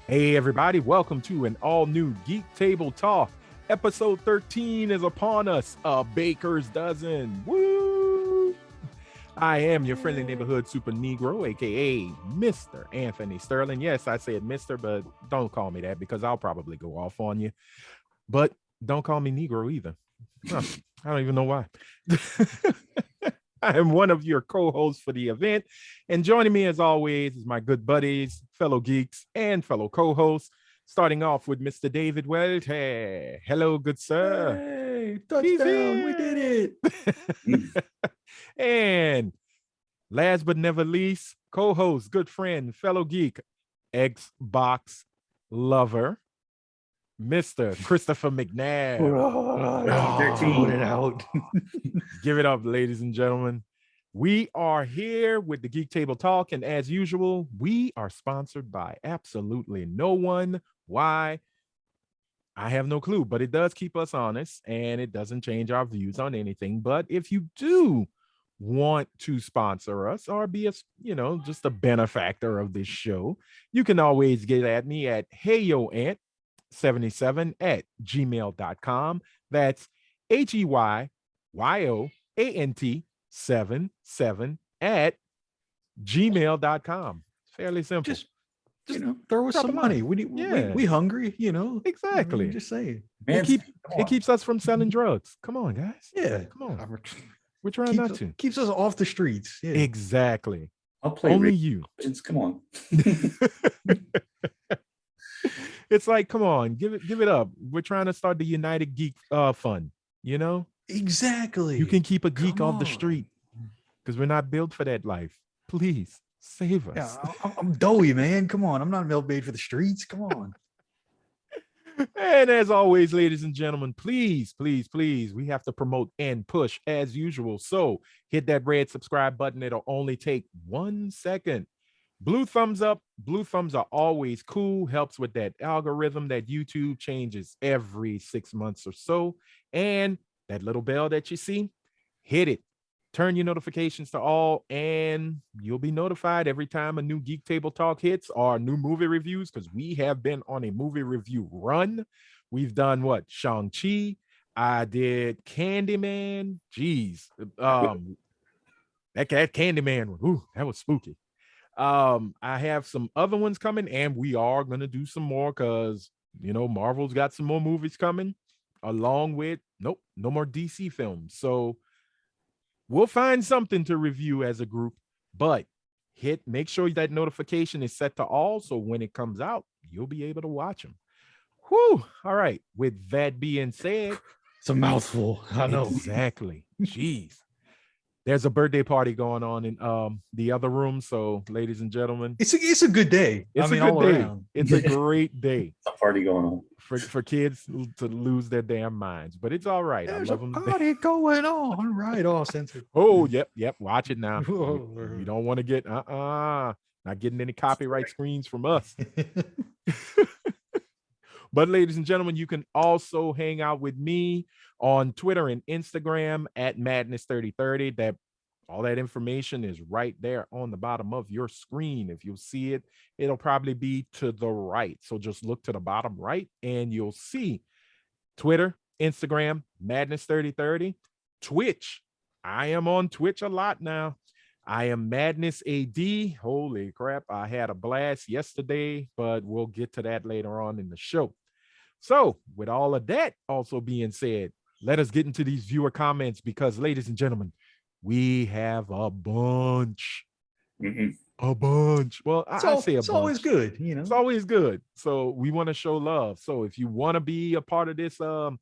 Hey, everybody, welcome to an all new Geek Table Talk. Episode 13 is upon us, a baker's dozen. Woo! I am your friendly neighborhood super Negro, aka Mr. Anthony Sterling. Yes, I said Mr., but don't call me that because I'll probably go off on you. But don't call me Negro either. Huh, I don't even know why. I am one of your co-hosts for the event, and joining me as always is my good buddies, fellow geeks, and fellow co-hosts. Starting off with Mr. David Welte. Hello, good sir. Hey, He's touchdown. We here. did it. And last but never least, co-host, good friend, fellow geek, Xbox lover, Mr. Christopher McNabb. Put it out. Give it up, ladies and gentlemen. We are here with the Geek Table Talk, and as usual, we are sponsored by absolutely no one. Why? I have no clue, but it does keep us honest, and it doesn't change our views on anything. But if you do want to sponsor us or be just a benefactor of this show, you can always get at me at heyoant77 at gmail.com. That's HEYYOANT77 at gmail.com. Fairly simple. Just throw us some money. We hungry, Exactly. Just saying. It keeps us from selling drugs. Come on, guys. Yeah. Come on. We're trying not to. Keeps us off the streets. Yeah. Exactly. I'll play only you. Come on. It's like, come on, give it up. We're trying to start the United Geek Fund, Exactly. You can keep a geek off the street because we're not built for that life. Please save us. Yeah, I'm doughy, man. Come on. I'm not made for the streets. Come on. And as always, ladies and gentlemen, please, we have to promote and push as usual. So hit that red subscribe button. It'll only take 1 second. Blue thumbs up. Blue thumbs are always cool. Helps with that algorithm that YouTube changes every 6 months or so. And that little bell that you see, hit it. Turn your notifications to all, and you'll be notified every time a new Geek Table Talk hits or new movie reviews, because we have been on a movie review run. We've done what? Shang-Chi. I did Candyman. Jeez. That Candyman one. Ooh, that was spooky. I have some other ones coming, and we are going to do some more because, Marvel's got some more movies coming along with, no more DC films. So we'll find something to review as a group, but make sure that notification is set to all, so when it comes out, you'll be able to watch them. Whew. All right. With that being said, it's a mouthful. I know. Exactly. Jeez. There's a birthday party going on in the other room. So, ladies and gentlemen, it's a good day. It's a good day. It's a great day. A party going on for kids to lose their damn minds, but it's all right. There's I love them. Party going on, right? All censored. Oh, yep. Watch it now. You don't want to get not getting any copyright screens from us. But ladies and gentlemen, you can also hang out with me on Twitter and Instagram at Madness3030. All that information is right there on the bottom of your screen. If you'll see it, it'll probably be to the right. So just look to the bottom right and you'll see Twitter, Instagram, Madness3030, Twitch. I am on Twitch a lot now. I am Madness AD. Holy crap. I had a blast yesterday, but we'll get to that later on in the show. So with all of that also being said, let us get into these viewer comments because, ladies and gentlemen, we have a bunch. A bunch. Well, I say a bunch. It's always good, It's always good. So we want to show love. So if you want to be a part of this, the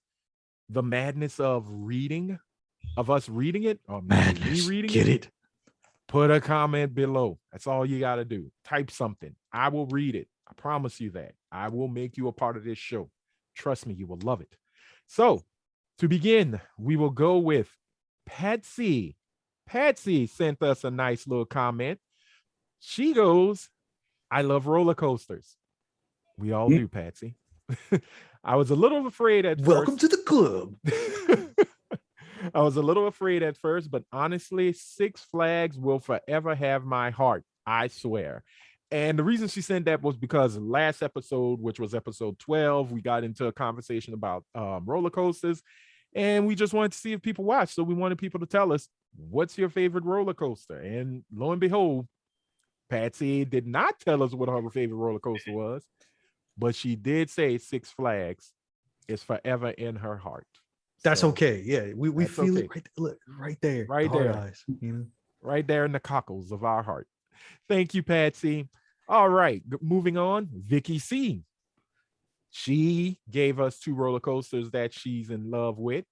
madness of reading, of us reading it, or madness, reading it, put a comment below. That's all you got to do. Type something. I will read it. I promise you that. I will make you a part of this show. Trust me, you will love it. So to begin, we will go with Patsy. Patsy sent us a nice little comment. She goes, I love roller coasters. We all do, Patsy. I was a little afraid at Welcome first. to the club. I was a little afraid at first, but honestly, Six Flags will forever have my heart. I swear. And the reason she sent that was because last episode, which was episode 12, we got into a conversation about roller coasters, and we just wanted to see if people watched. So we wanted people to tell us, what's your favorite roller coaster? And lo and behold, Patsy did not tell us what her favorite roller coaster was, but she did say Six Flags is forever in her heart. That's So, okay. Yeah, we that's feel okay. it right, look, right there. Right the hard there. eyes, you know? Right there in the cockles of our heart. Thank you, Patsy. All right, moving on. Vicky C. She gave us 2 roller coasters that she's in love with,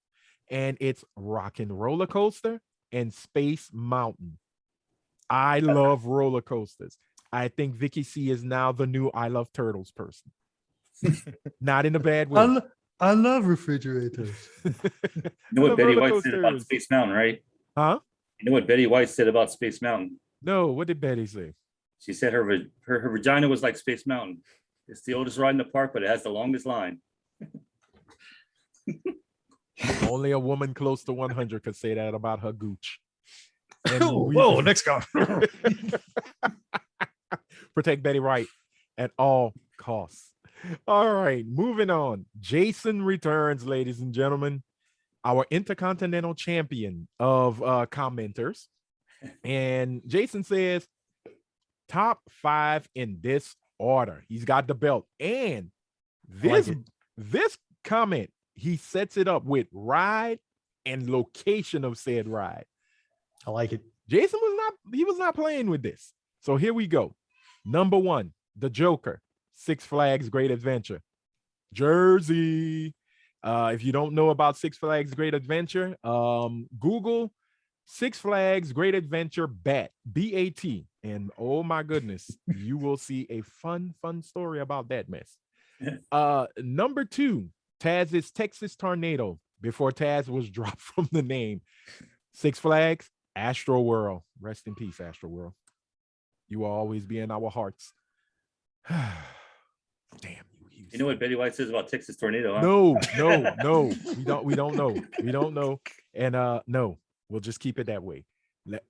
and it's Rockin' Roller Coaster and Space Mountain. I love roller coasters. I think Vicky C is now the new I Love Turtles person. Not in a bad way. I love refrigerators. You know what Betty White said about Space Mountain, right? Huh? You know what Betty White said about Space Mountain? No, what did Betty say? She said her vagina was like Space Mountain. It's the oldest ride in the park, but it has the longest line. Only a woman close to 100 could say that about her gooch. Whoa, next guy. Protect Betty White at all costs. All right, moving on. Jason returns, ladies and gentlemen, our intercontinental champion of commenters. And Jason says, top 5 in this order. He's got the belt. And this comment, he sets it up with ride and location of said ride. I like it. Jason was not playing with this. So here we go. Number 1, the Joker, Six Flags Great Adventure, Jersey. If you don't know about Six Flags Great Adventure, Google Six Flags Great Adventure BAT, B-A-T. And oh my goodness, you will see a fun story about that mess. Number 2, Taz's Texas Tornado, before Taz was dropped from the name. Six Flags, Astro World. Rest in peace, Astro World. You will always be in our hearts. Damn you. You know what Betty White says about Texas Tornado, huh? No. We don't know. We don't know. And no, we'll just keep it that way.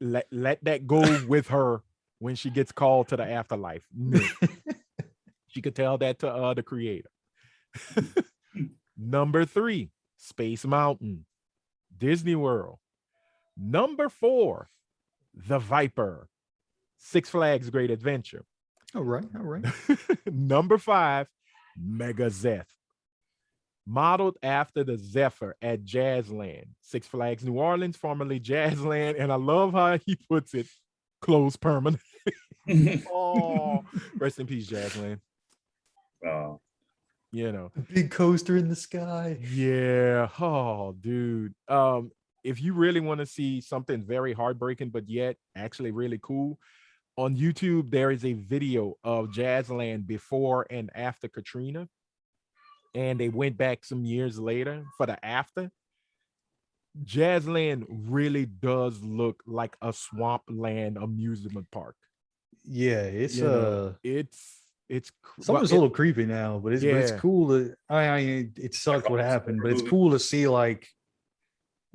Let that go with her when she gets called to the afterlife. No. She could tell that to the creator. Number 3, Space Mountain, Disney World. Number 4, the Viper, Six Flags Great Adventure. All right. Number 5, Mega Zeth, modeled after the Zephyr at Jazzland, Six Flags New Orleans, formerly Jazzland. And I love how he puts it, closed permanently. Oh, rest in peace, Jazzland. Oh. You know, A big coaster in the sky. yeah. Oh, dude. If you really want to see something very heartbreaking, but yet actually really cool, on YouTube, there is a video of Jazzland before and after Katrina. And they went back some years later for the after. Jazzland really does look like a swampland amusement park. Yeah, it's something's a little creepy now, but it's cool to it sucked what happened, but it's cool to see like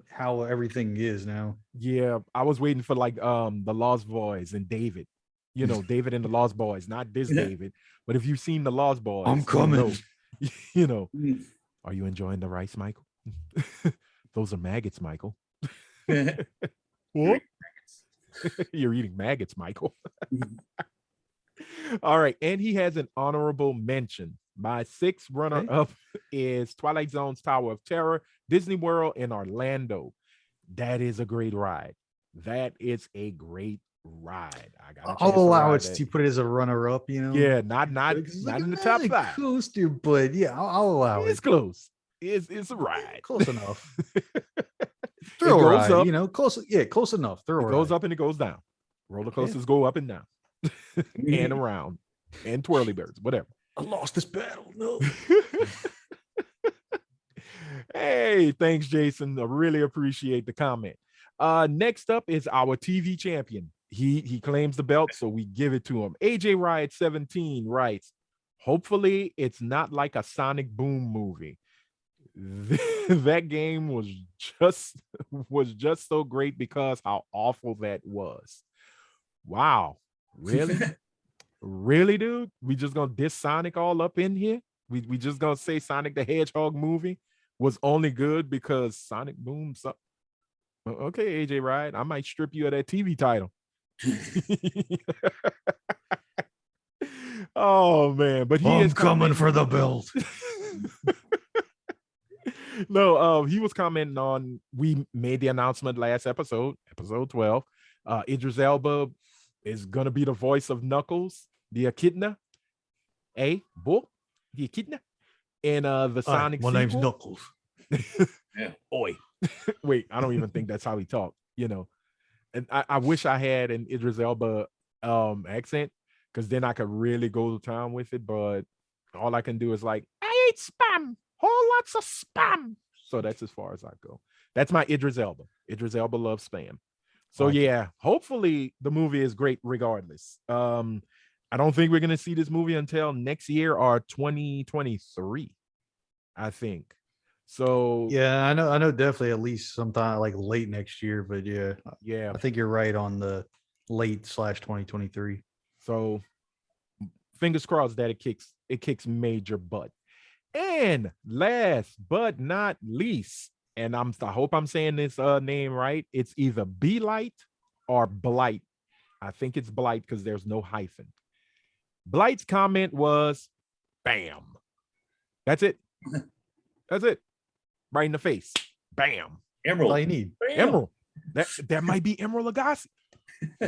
how everything is now. Yeah, I was waiting for like the Lost Boys and David. You know, David and the Lost Boys, not this David, but if you've seen the Lost Boys, I'm coming. You know, are you enjoying the rice, Michael? Those are maggots, Michael. What? You're eating maggots, Michael. All right, and he has an honorable mention. My 6th runner-up is Twilight Zone's Tower of Terror, Disney World in Orlando. That is a great ride. That is a great ride. I'll allow it to put it as a runner-up, you know. Yeah, not in the top 5 coaster, but yeah, I'll allow it. It's close. It's a ride. Close enough. Thrill ride, up, you know, close. Yeah, close enough. It goes up and it goes down. Roller coasters go up and down, and around, and twirly birds, whatever. I lost this battle. No. Hey, thanks, Jason. I really appreciate the comment. Next up is our TV champion. He claims the belt, so we give it to him. AJ Riot 17 writes, hopefully it's not like a Sonic Boom movie. That game was just so great because how awful that was. Wow. Really? Really, dude? We just gonna diss Sonic all up in here? We just gonna say Sonic the Hedgehog movie was only good because Sonic Boom. Okay, AJ Ride, I might strip you of that TV title. Oh man, but I'm coming for the belt. No, he was commenting on, we made the announcement last episode 12. Idris Elba is gonna be the voice of Knuckles, the Echidna. The Echidna. In the Sonic my sequel. name's Knuckles. Yeah. Oi. Wait, I don't even think that's how he talked, And I wish I had an Idris Elba accent, because then I could really go to town with it, but all I can do is like, I ate spam, whole lots of spam. So that's as far as I go. That's my Idris Elba. Idris Elba loves spam. So yeah, hopefully the movie is great regardless. I don't think we're gonna see this movie until next year or 2023, I think. So yeah, I know definitely at least sometime like late next year, but yeah, I think you're right on the late/2023. So fingers crossed that it kicks major butt. And last but not least, and I hope I'm saying this name right, it's either Be Light or Blight. I think it's Blight because there's no hyphen. Blight's comment was, bam. That's it. That's it. Right in the face. Bam. Emerald. All you need. Bam. Emerald. That might be Emerald Lagasse.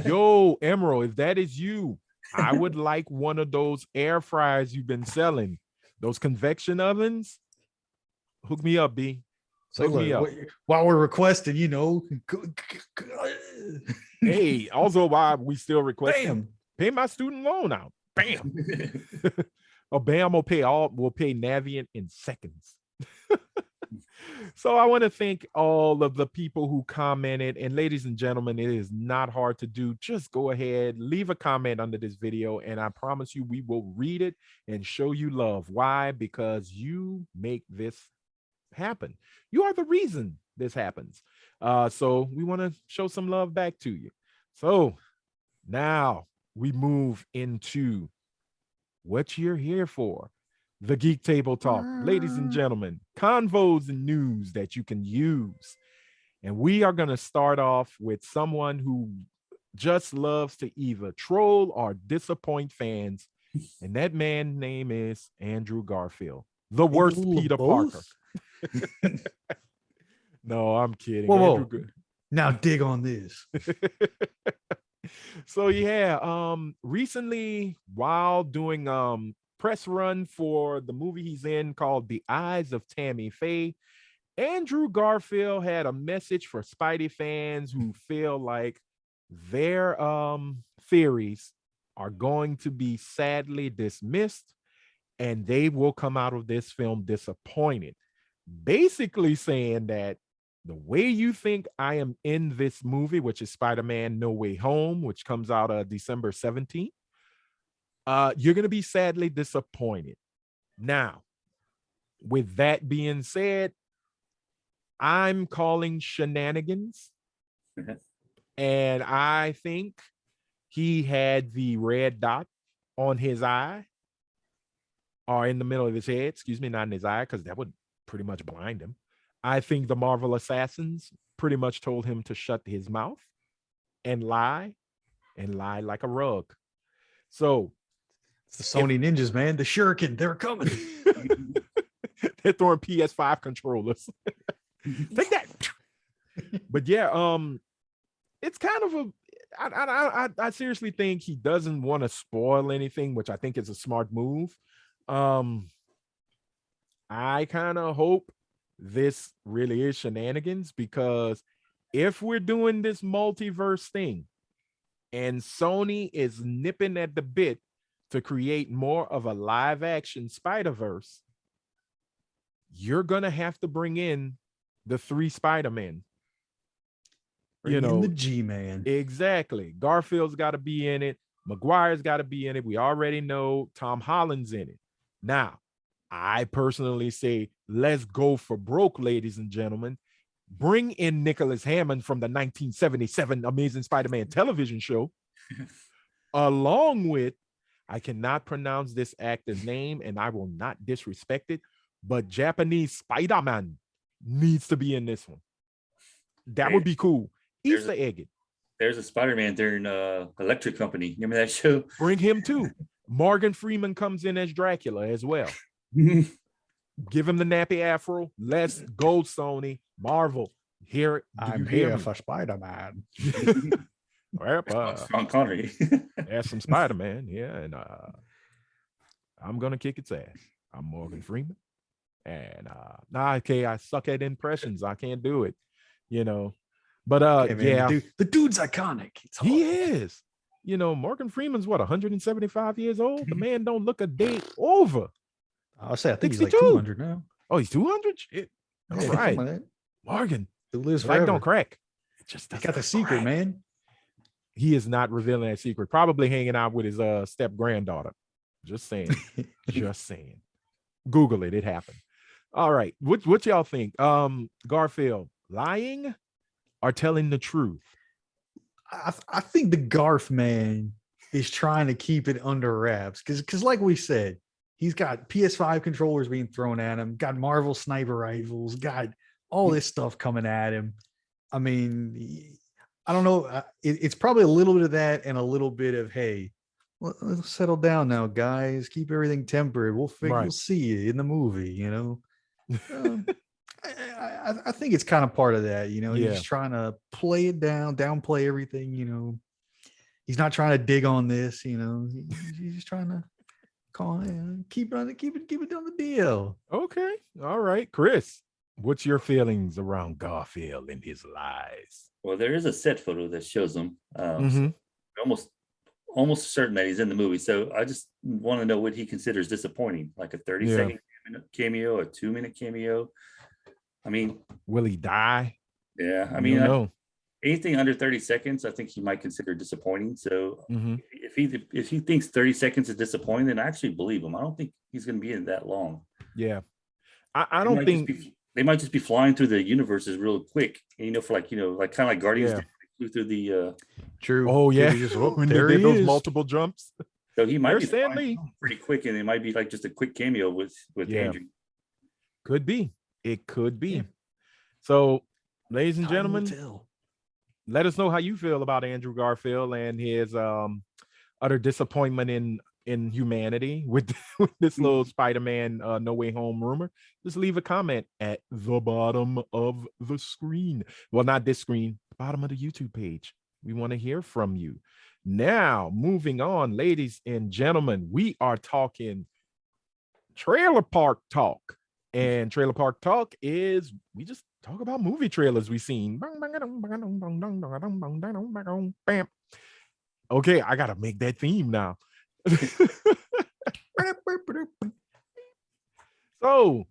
Yo, Emerald, if that is you, I would like one of those air fryers you've been selling. Those convection ovens. Hook me up, B. So look, while we're requesting, Hey, also why we still requesting, bam, pay my student loan out. Bam. Oh, bam will pay Navient in seconds. So I want to thank all of the people who commented. And ladies and gentlemen, it is not hard to do. Just go ahead, leave a comment under this video, and I promise you we will read it and show you love. Why? Because you make this happen. You are the reason this happens. So we want to show some love back to you. So now we move into what you're here for. The Geek Table Talk. Ladies and gentlemen, convos and news that you can use. And we are going to start off with someone who just loves to either troll or disappoint fans. And that man's name is Andrew Garfield, the worst Peter Parker. No, I'm kidding. Whoa. Now dig on this. So yeah, recently while doing press run for the movie he's in called The Eyes of Tammy Faye, Andrew Garfield had a message for Spidey fans who feel like their theories are going to be sadly dismissed and they will come out of this film disappointed. Basically saying that the way you think I am in this movie, which is Spider-Man No Way Home, which comes out December 17th, you're going to be sadly disappointed. Now, with that being said, I'm calling shenanigans. And I think he had the red dot on his eye, or in the middle of his head, excuse me, not in his eye, because that would pretty much blind him. I think the Marvel assassins pretty much told him to shut his mouth and lie like a rug. So it's the Sony ninjas, man. The shuriken, they're coming. They're throwing PS5 controllers. Take that. But yeah, it's kind of I seriously think he doesn't want to spoil anything, which I think is a smart move. I kind of hope this really is shenanigans, because if we're doing this multiverse thing and Sony is nipping at the bit to create more of a live action Spider-Verse, you're going to have to bring in the 3 Spider-Men. The G-Man. Exactly. Garfield's got to be in it. Maguire's got to be in it. We already know Tom Holland's in it. Now, I personally say, let's go for broke, ladies and gentlemen. Bring in Nicholas Hammond from the 1977 Amazing Spider-Man television show, along with I cannot pronounce this actor's name, and I will not disrespect it, but Japanese Spider-Man needs to be in this one. That would be cool. Easter egg it. There's a Spider-Man during Electric Company. Remember that show? Bring him too. Morgan Freeman comes in as Dracula as well. Give him the nappy afro. Let's go, Sony. Marvel. Here, I'm here for Spider-Man. Sean Connery. There's some Spider-Man, yeah, and I'm gonna kick its ass. I'm Morgan Freeman, and okay, I suck at impressions. I can't do it, you know. But yeah, the dude's iconic. He is. You know, Morgan Freeman's what, 175 years old? The man don't look a day over. I'll say I think 62. he's like 200 now. Oh, he's 200? Shit. All right. Morgan. Who lives forever. Don't crack. It just got the secret, man. He is not revealing that secret. Probably hanging out with his step granddaughter. Just saying. Just saying. Google it. It happened. All right. What y'all think? Garfield, lying or telling the truth? I think the Garf man is trying to keep it under wraps because like we said, he's got PS5 controllers being thrown at him, got Marvel sniper rifles, got all this stuff coming at him. I mean, I don't know. It's probably a little bit of that and a little bit of, hey, let's settle down now, guys. Keep everything tempered. We'll see you in the movie, you know. I think it's kind of part of that, you know. He's just trying to play it down, downplay everything, you know. He's not trying to dig on this, you know. He's just trying to keep it on the deal. Okay, all right, Chris. What's your feelings around Garfield and his lies? Well, there is a set photo that shows him. So almost certain that he's in the movie. So I just want to know what he considers disappointing, like a 30-second cameo, a 2-minute cameo. I mean, will he die? Yeah, I mean, anything under 30 seconds, I think he might consider disappointing. So if he thinks 30 seconds is disappointing, then I actually believe him. I don't think he's going to be in that long. Yeah, I don't think they might just be flying through the universes real quick. And, you know, for like kind of like Guardians flew through the. True. Oh yeah, when they did those multiple jumps. So he might be flying pretty quick, and it might be like just a quick cameo with Andrew. Could be. It could be. Yeah. So, ladies and gentlemen, let us know how you feel about Andrew Garfield and his utter disappointment in humanity with this little Spider-Man No Way Home rumor. Just leave a comment at the bottom of the screen. Well, not this screen, the bottom of the YouTube page. We want to hear from you. Now, moving on, ladies and gentlemen, we are talking trailer park talk. And Trailer Park Talk is we just talk about movie trailers we've seen. Okay, I gotta make that theme now. So,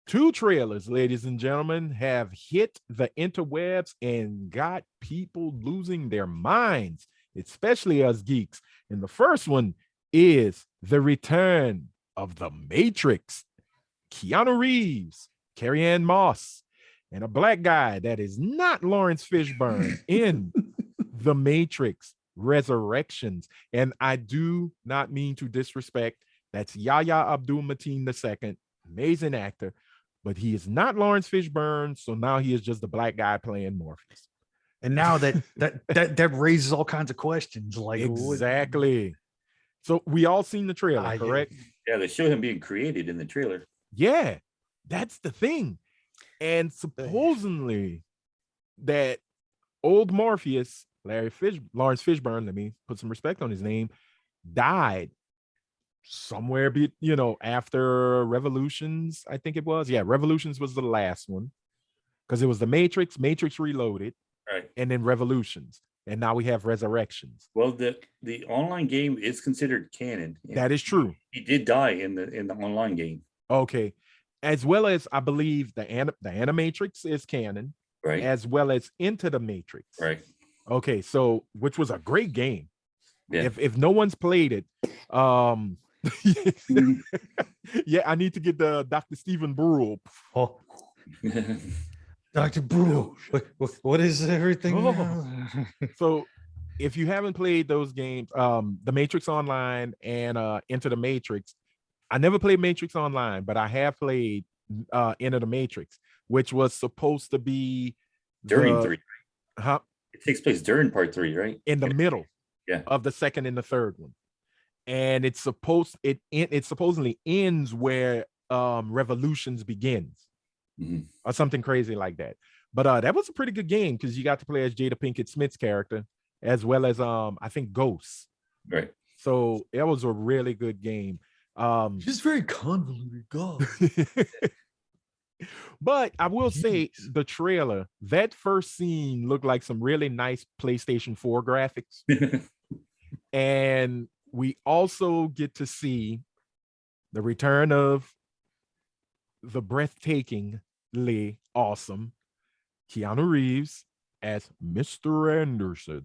2 trailers, ladies and gentlemen, have hit the interwebs and got people losing their minds, especially us geeks. And the first one is the return of The Matrix. Keanu Reeves, Carrie-Anne Moss, and a black guy that is not Lawrence Fishburne in The Matrix Resurrections. And I do not mean to disrespect. That's Yahya Abdul-Mateen II, amazing actor, but he is not Lawrence Fishburne. So now he is just the black guy playing Morpheus. And now that raises all kinds of questions. Like exactly. So we all seen the trailer, correct? Yeah, they show him being created in the trailer. Yeah, that's the thing. And supposedly that old Morpheus, Lawrence Fishburne, let me put some respect on his name, died somewhere, after Revolutions, I think it was. Yeah, Revolutions was the last one because it was the Matrix Reloaded, right, and then Revolutions. And now we have Resurrections. Well, the online game is considered canon. That is true. He did die in the online game. Okay. As well as I believe the Animatrix is canon. Right. As well as Into the Matrix. Right. Okay. So, which was a great game. Yeah. If no one's played it, yeah, I need to get the Dr. Stephen Brule. Oh. Dr. Brule, what is everything? So if you haven't played those games, The Matrix Online and Enter the Matrix, I never played Matrix Online, but I have played Enter the Matrix, which was supposed to be during the 3. huh, It takes place during part 3, right? in the middle Yeah. of the second and the third one. And it supposedly ends where Revolutions begins, or something crazy like that. But that was a pretty good game because you got to play as Jada Pinkett Smith's character, as well as I think Ghosts. Right. So it was a really good game. Just very convoluted. God. But I will say the trailer, that first scene looked like some really nice PlayStation 4 graphics. And we also get to see the return of the breathtakingly awesome Keanu Reeves as Mr. Anderson,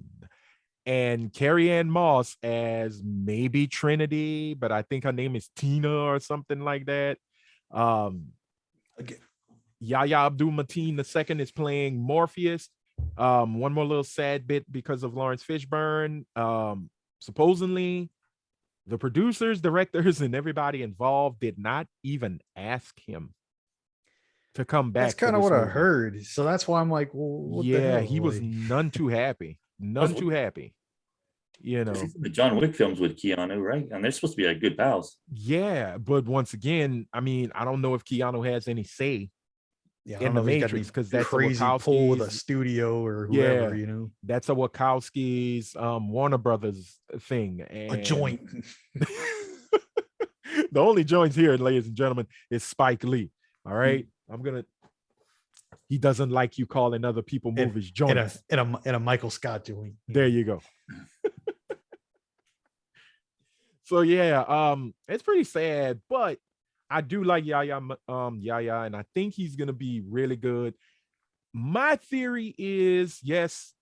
and Carrie Ann Moss as maybe Trinity, but I think her name is Tina or something like that. Yahya Abdul-Mateen II is playing Morpheus. One more little sad bit because of Lawrence Fishburne. Supposedly, the producers, directors, and everybody involved did not even ask him to come back. That's kind of what I heard. So that's why I'm like, well, what the hell? He was none too happy. None too happy. You know, the John Wick films with Keanu, right? And they're supposed to be like good pals. Yeah, but once again, I mean, I don't know if Keanu has any say in the Matrix, because that's crazy pull with a studio or whoever, you know. That's a Wachowski's Warner Brothers thing. And a joint. The only joints here, ladies and gentlemen, is Spike Lee. All right. He doesn't like you calling other people movies joints. In a Michael Scott joint. There you go. So yeah, it's pretty sad, but I do like Yahya, and I think he's gonna be really good. My theory is, yes,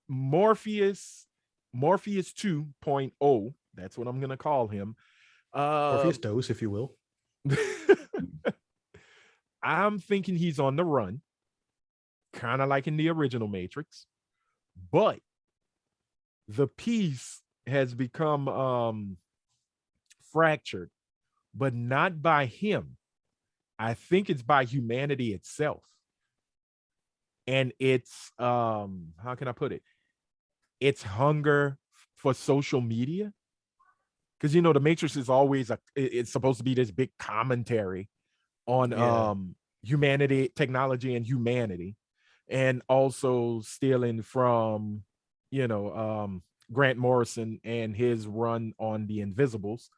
Morpheus 2.0. That's what I'm gonna call him. Morpheus Dose, if you will. I'm thinking he's on the run, kind of like in the original Matrix, but the piece has become fractured, but not by him. I think it's by humanity itself. And it's how can I put it? It's hunger for social media. Because you know, the Matrix is always it's supposed to be this big commentary on humanity, technology, and humanity, and also stealing from, you know, Grant Morrison and his run on the Invisibles.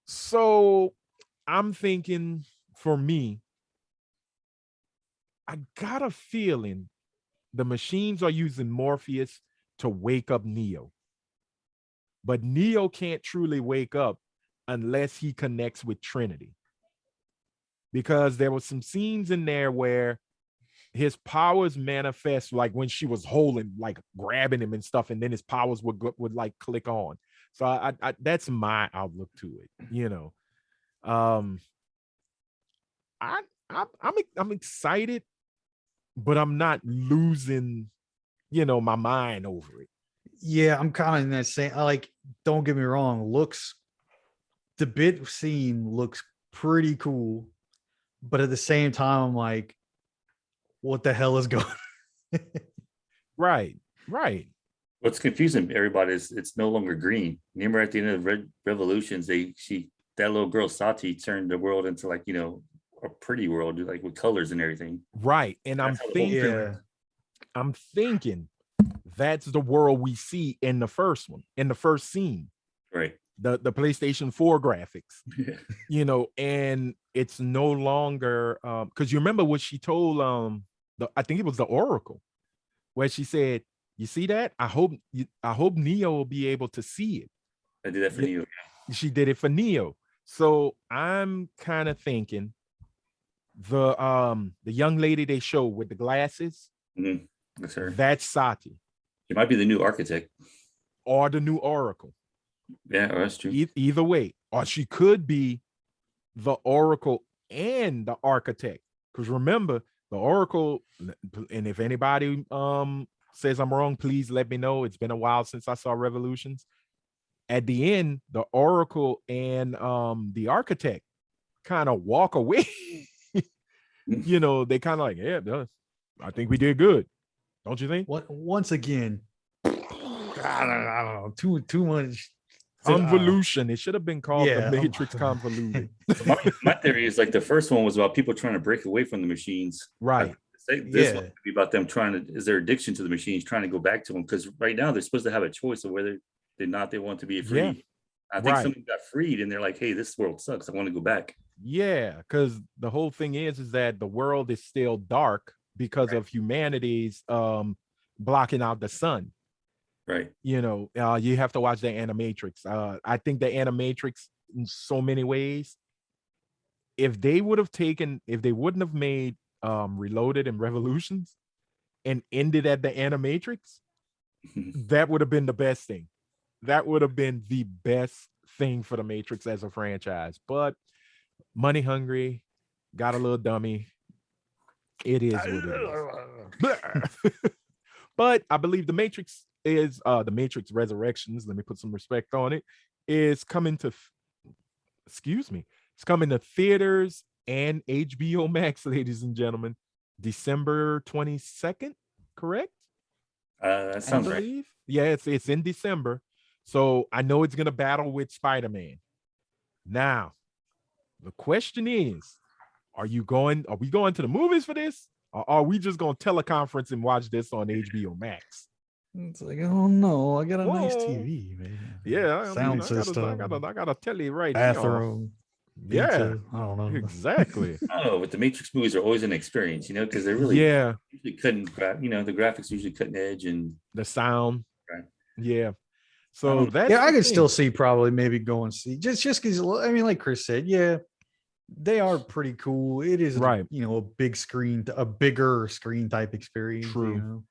So I'm thinking, for me, I got a feeling the machines are using Morpheus to wake up Neo. But Neo can't truly wake up unless he connects with Trinity. Because there were some scenes in there where his powers manifest, like when she was holding, like grabbing him and stuff, and then his powers would like click on. So I that's my outlook to it, you know. I'm excited, but I'm not losing, you know, my mind over it. Yeah, I'm kind of in that same. Don't get me wrong, the bit scene looks pretty cool, but at the same time, I'm like, what the hell is going on? Right. What's confusing everybody is it's no longer green. Remember at the end of Revolutions, that little girl Sati turned the world into, like, you know, a pretty world, like with colors and everything. Right. And I'm thinking that's the world we see in the first one, in the first scene. Right. The PlayStation 4 graphics. Yeah. You know, and it's no longer because you remember what she told I think it was the Oracle, where she said, "You see that? I hope Neo will be able to see it." I did that for Neo. She did it for Neo. So I'm kind of thinking the young lady they show with the glasses, that's her. That's Sati. It might be the new architect or the new Oracle. Yeah, that's true. Either way, or she could be the Oracle and the architect. Because remember, the Oracle, and if anybody says I'm wrong, please let me know. It's been a while since I saw Revolutions. At the end, the Oracle and the Architect kind of walk away. You know, they kind of like, yeah, I think we did good. Don't you think? What once again, I don't know, too much Convolution. It should have been called yeah, the Matrix Convoluted. My theory is like the first one was about people trying to break away from the machines. Right. This one could be about them trying to, is their addiction to the machines, trying to go back to them. Because right now they're supposed to have a choice of whether they want to be free. Yeah. I think someone got freed and they're like, hey, this world sucks. I want to go back. Yeah, because the whole thing is that the world is still dark because of humanity's blocking out the sun. Right. You know, you have to watch the Animatrix. I think the Animatrix in so many ways, if they wouldn't have made Reloaded and Revolutions and ended at the Animatrix, that would have been the best thing. That would have been the best thing for the Matrix as a franchise. But money hungry, got a little dummy. It is what it is. But I believe the Matrix is the Matrix Resurrections. Let me put some respect on it. Is coming to, it's coming to theaters and HBO Max, ladies and gentlemen, December 22nd. Correct? That sounds right. Yeah, it's in December. So I know it's gonna battle with Spider-Man. Now, the question is, are we going to the movies for this? Or are we just gonna teleconference and watch this on HBO Max? It's like, oh no, I got a nice TV, man. Yeah, sound system. I got a telly right bathroom. Here. Yeah, pizza, I don't know. Exactly. I don't know, but the Matrix movies are always an experience, you know, because they're really usually cutting, you know, the graphics usually cutting edge and the sound. Right. Yeah. So that I could still see probably maybe go and see just because I mean, like Chris said, yeah, they are pretty cool. It is right, you know, a bigger screen type experience. True. You know?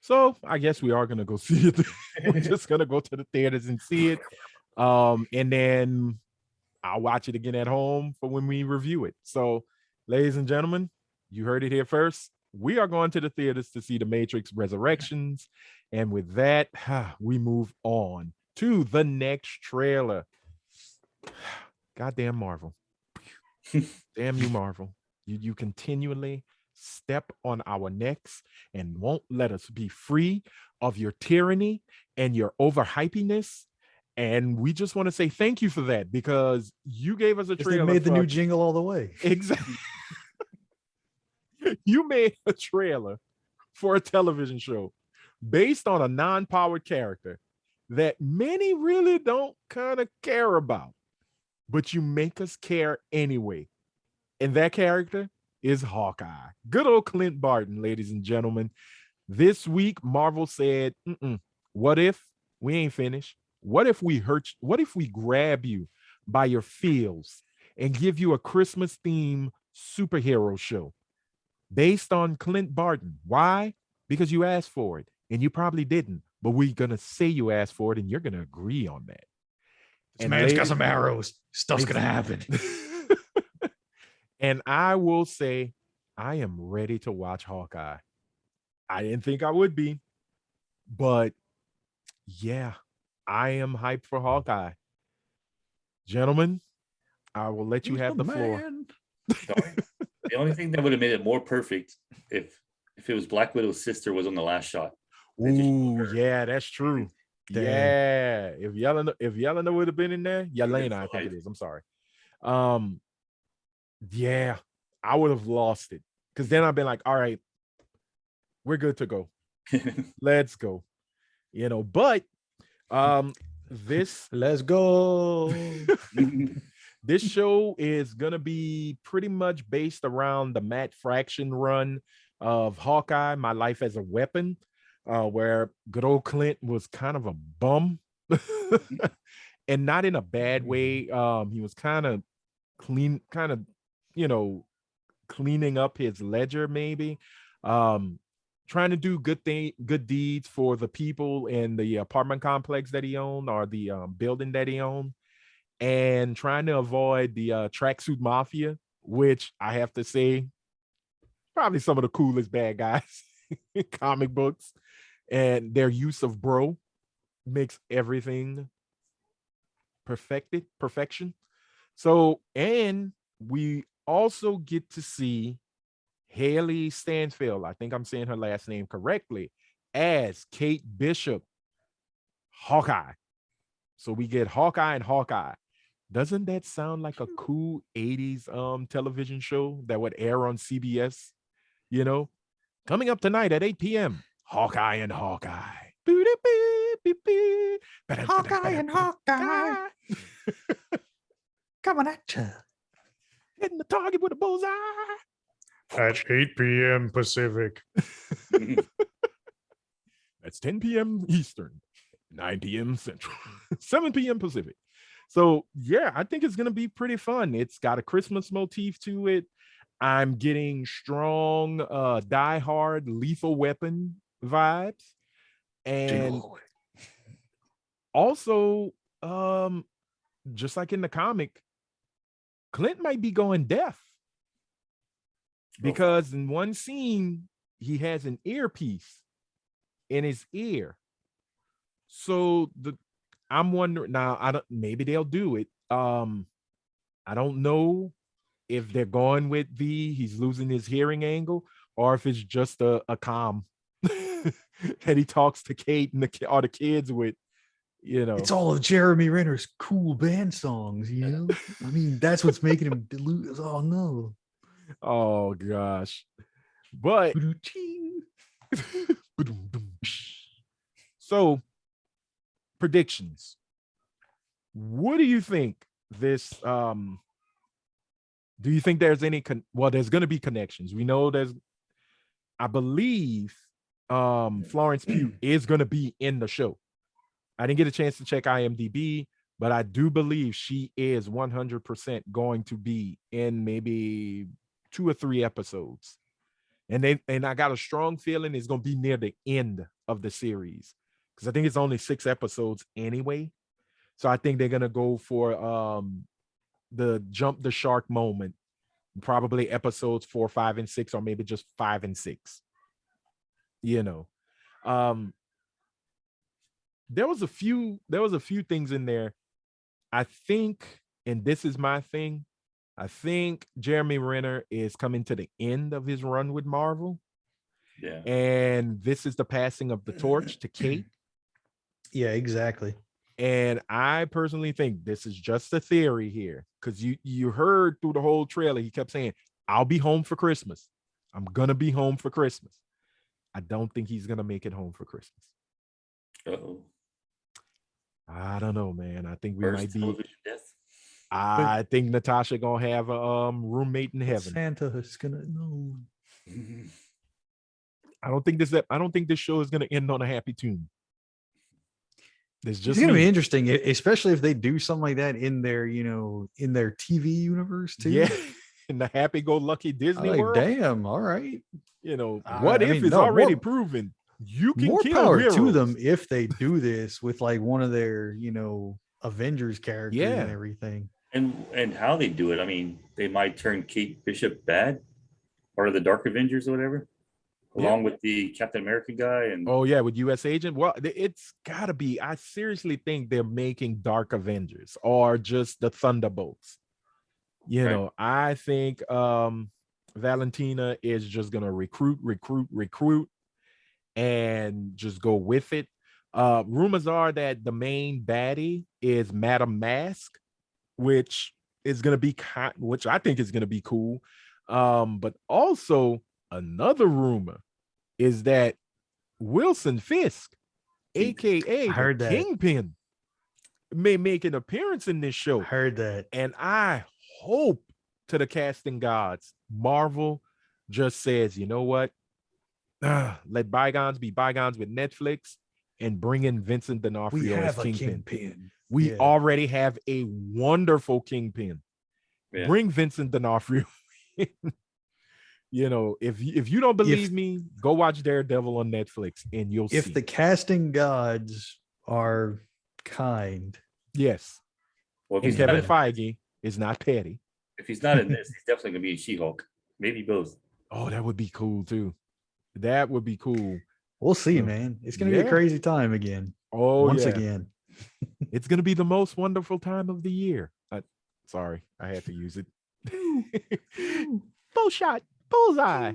So I guess we are gonna go see it. We're just gonna go to the theaters and see it. And then I'll watch it again at home for when we review it. So, ladies and gentlemen, you heard it here first. We are going to the theaters to see The Matrix Resurrections. And with that, we move on to the next trailer. Goddamn Marvel. Damn you, Marvel. You continually step on our necks and won't let us be free of your tyranny and your overhypiness. And we just want to say thank you for that, because you gave us a trailer. They made the new jingle all the way. Exactly. You made a trailer for a television show based on a non-powered character that many really don't kind of care about, but you make us care anyway. And that character is Hawkeye. Good old Clint Barton, ladies and gentlemen. This week, Marvel said, what if we ain't finished? What if we hurt? What if we grab you by your feels and give you a Christmas theme superhero show based on Clint Barton? Why? Because you asked for it and you probably didn't, but we're going to say you asked for it and you're going to agree on that. This man's got some arrows. Stuff's going to happen. And I will say, I am ready to watch Hawkeye. I didn't think I would be, but yeah, I am hyped for Hawkeye. Gentlemen, I will let you have the floor. The only thing that would have made it more perfect if it was Black Widow's sister was on the last shot. Ooh, yeah, that's true. Damn. Yeah, if Yelena would have been in there, Yelena, I think it is. I'm sorry. Yeah, I would have lost it, because then I've been like, all right, we're good to go. Let's go. You know, but let's go. This show is gonna be pretty much based around the Matt Fraction run of Hawkeye, My Life as a Weapon, where good old Clint was kind of a bum. And not in a bad way. He was kind of cleaning up his ledger, maybe. Trying to do good deeds for the people in the apartment complex that he owned, or the building that he owned, and trying to avoid the tracksuit mafia, which I have to say, probably some of the coolest bad guys in comic books. and their use of bro makes everything perfection. So, and we also get to see Haley Stanfield, I think I'm saying her last name correctly, as Kate Bishop, Hawkeye. So we get Hawkeye and Hawkeye. Doesn't that sound like a cool 80s television show that would air on CBS? You know, coming up tonight at 8 p.m. Hawkeye and Hawkeye. Hawkeye and Hawkeye. Coming at you. Hitting the target with a bullseye. At 8 p.m. Pacific. That's 10 p.m. Eastern, 9 p.m. Central, 7 p.m. Pacific. So, yeah, I think it's going to be pretty fun. It's got a Christmas motif to it. I'm getting strong Die Hard Lethal Weapon vibes. And also, just like in the comic, Clint might be going deaf. Because in one scene, he has an earpiece in his ear. So I'm wondering now, maybe they'll do it. I don't know if they're going with he's losing his hearing angle, or if it's just a calm that he talks to Kate and all the kids with, you know. It's all of Jeremy Renner's cool band songs, you know? I mean, that's what's making him lose. Oh, no. Oh, gosh. But so, predictions. What do you think this do you think there's any there's going to be connections? We know I believe Florence Pugh is going to be in the show. I didn't get a chance to check IMDb, but I do believe she is 100% going to be in maybe 2 or 3 episodes. And I got a strong feeling it's going to be near the end of the series, because I think it's only 6 episodes anyway. So I think they're going to go for the jump the shark moment, probably episodes 4, 5, and 6, or maybe just 5 and 6. You know, there was a few things in there. I think, and this is my thing, I think Jeremy Renner is coming to the end of his run with Marvel. Yeah. And this is the passing of the torch to Kate. Yeah, exactly. And I personally think this is just a theory here, because you heard through the whole trailer, he kept saying, I'll be home for Christmas. I'm going to be home for Christmas. I don't think he's going to make it home for Christmas. Uh-oh. I don't know, man. I think we First might be. television death. I think Natasha gonna have a roommate in heaven. Santa is gonna know. I don't think this show is gonna end on a happy tune. It's gonna be interesting, especially if they do something like that in their TV universe too. Yeah, in the happy-go-lucky Disney world. Damn, all right. What if it's already proven you can more kill power heroes to them if they do this with like one of their Avengers characters and everything. And how they do it, I mean, they might turn Kate Bishop bad, part of the Dark Avengers or whatever, along with the Captain America guy. And with US Agent. Well, it's gotta be. I seriously think they're making Dark Avengers or just the Thunderbolts. I think Valentina is just gonna recruit and just go with it. Rumors are that the main baddie is Madame Mask, which is going to be which I think is going to be cool. But also another rumor is that Wilson Fisk, aka the Kingpin, may make an appearance in this show. I heard that. And I hope, to the casting gods, Marvel just says, you know what? Let bygones be bygones with Netflix and bring in Vincent D'Onofrio as Kingpin. We already have a wonderful Kingpin. Yeah. Bring Vincent D'Onofrio in. If you don't believe me, go watch Daredevil on Netflix and you'll see. If the casting gods are kind. Yes. Well, and Kevin Feige is not petty. If he's not in this, he's definitely going to be in She-Hulk. Maybe both. Oh, that would be cool too. That would be cool. We'll see, So, man. It's gonna be a yeah. crazy time again. Oh, Once yeah. again. It's going to be the most wonderful time of the year. Sorry, I had to use it. Bull shot, bullseye.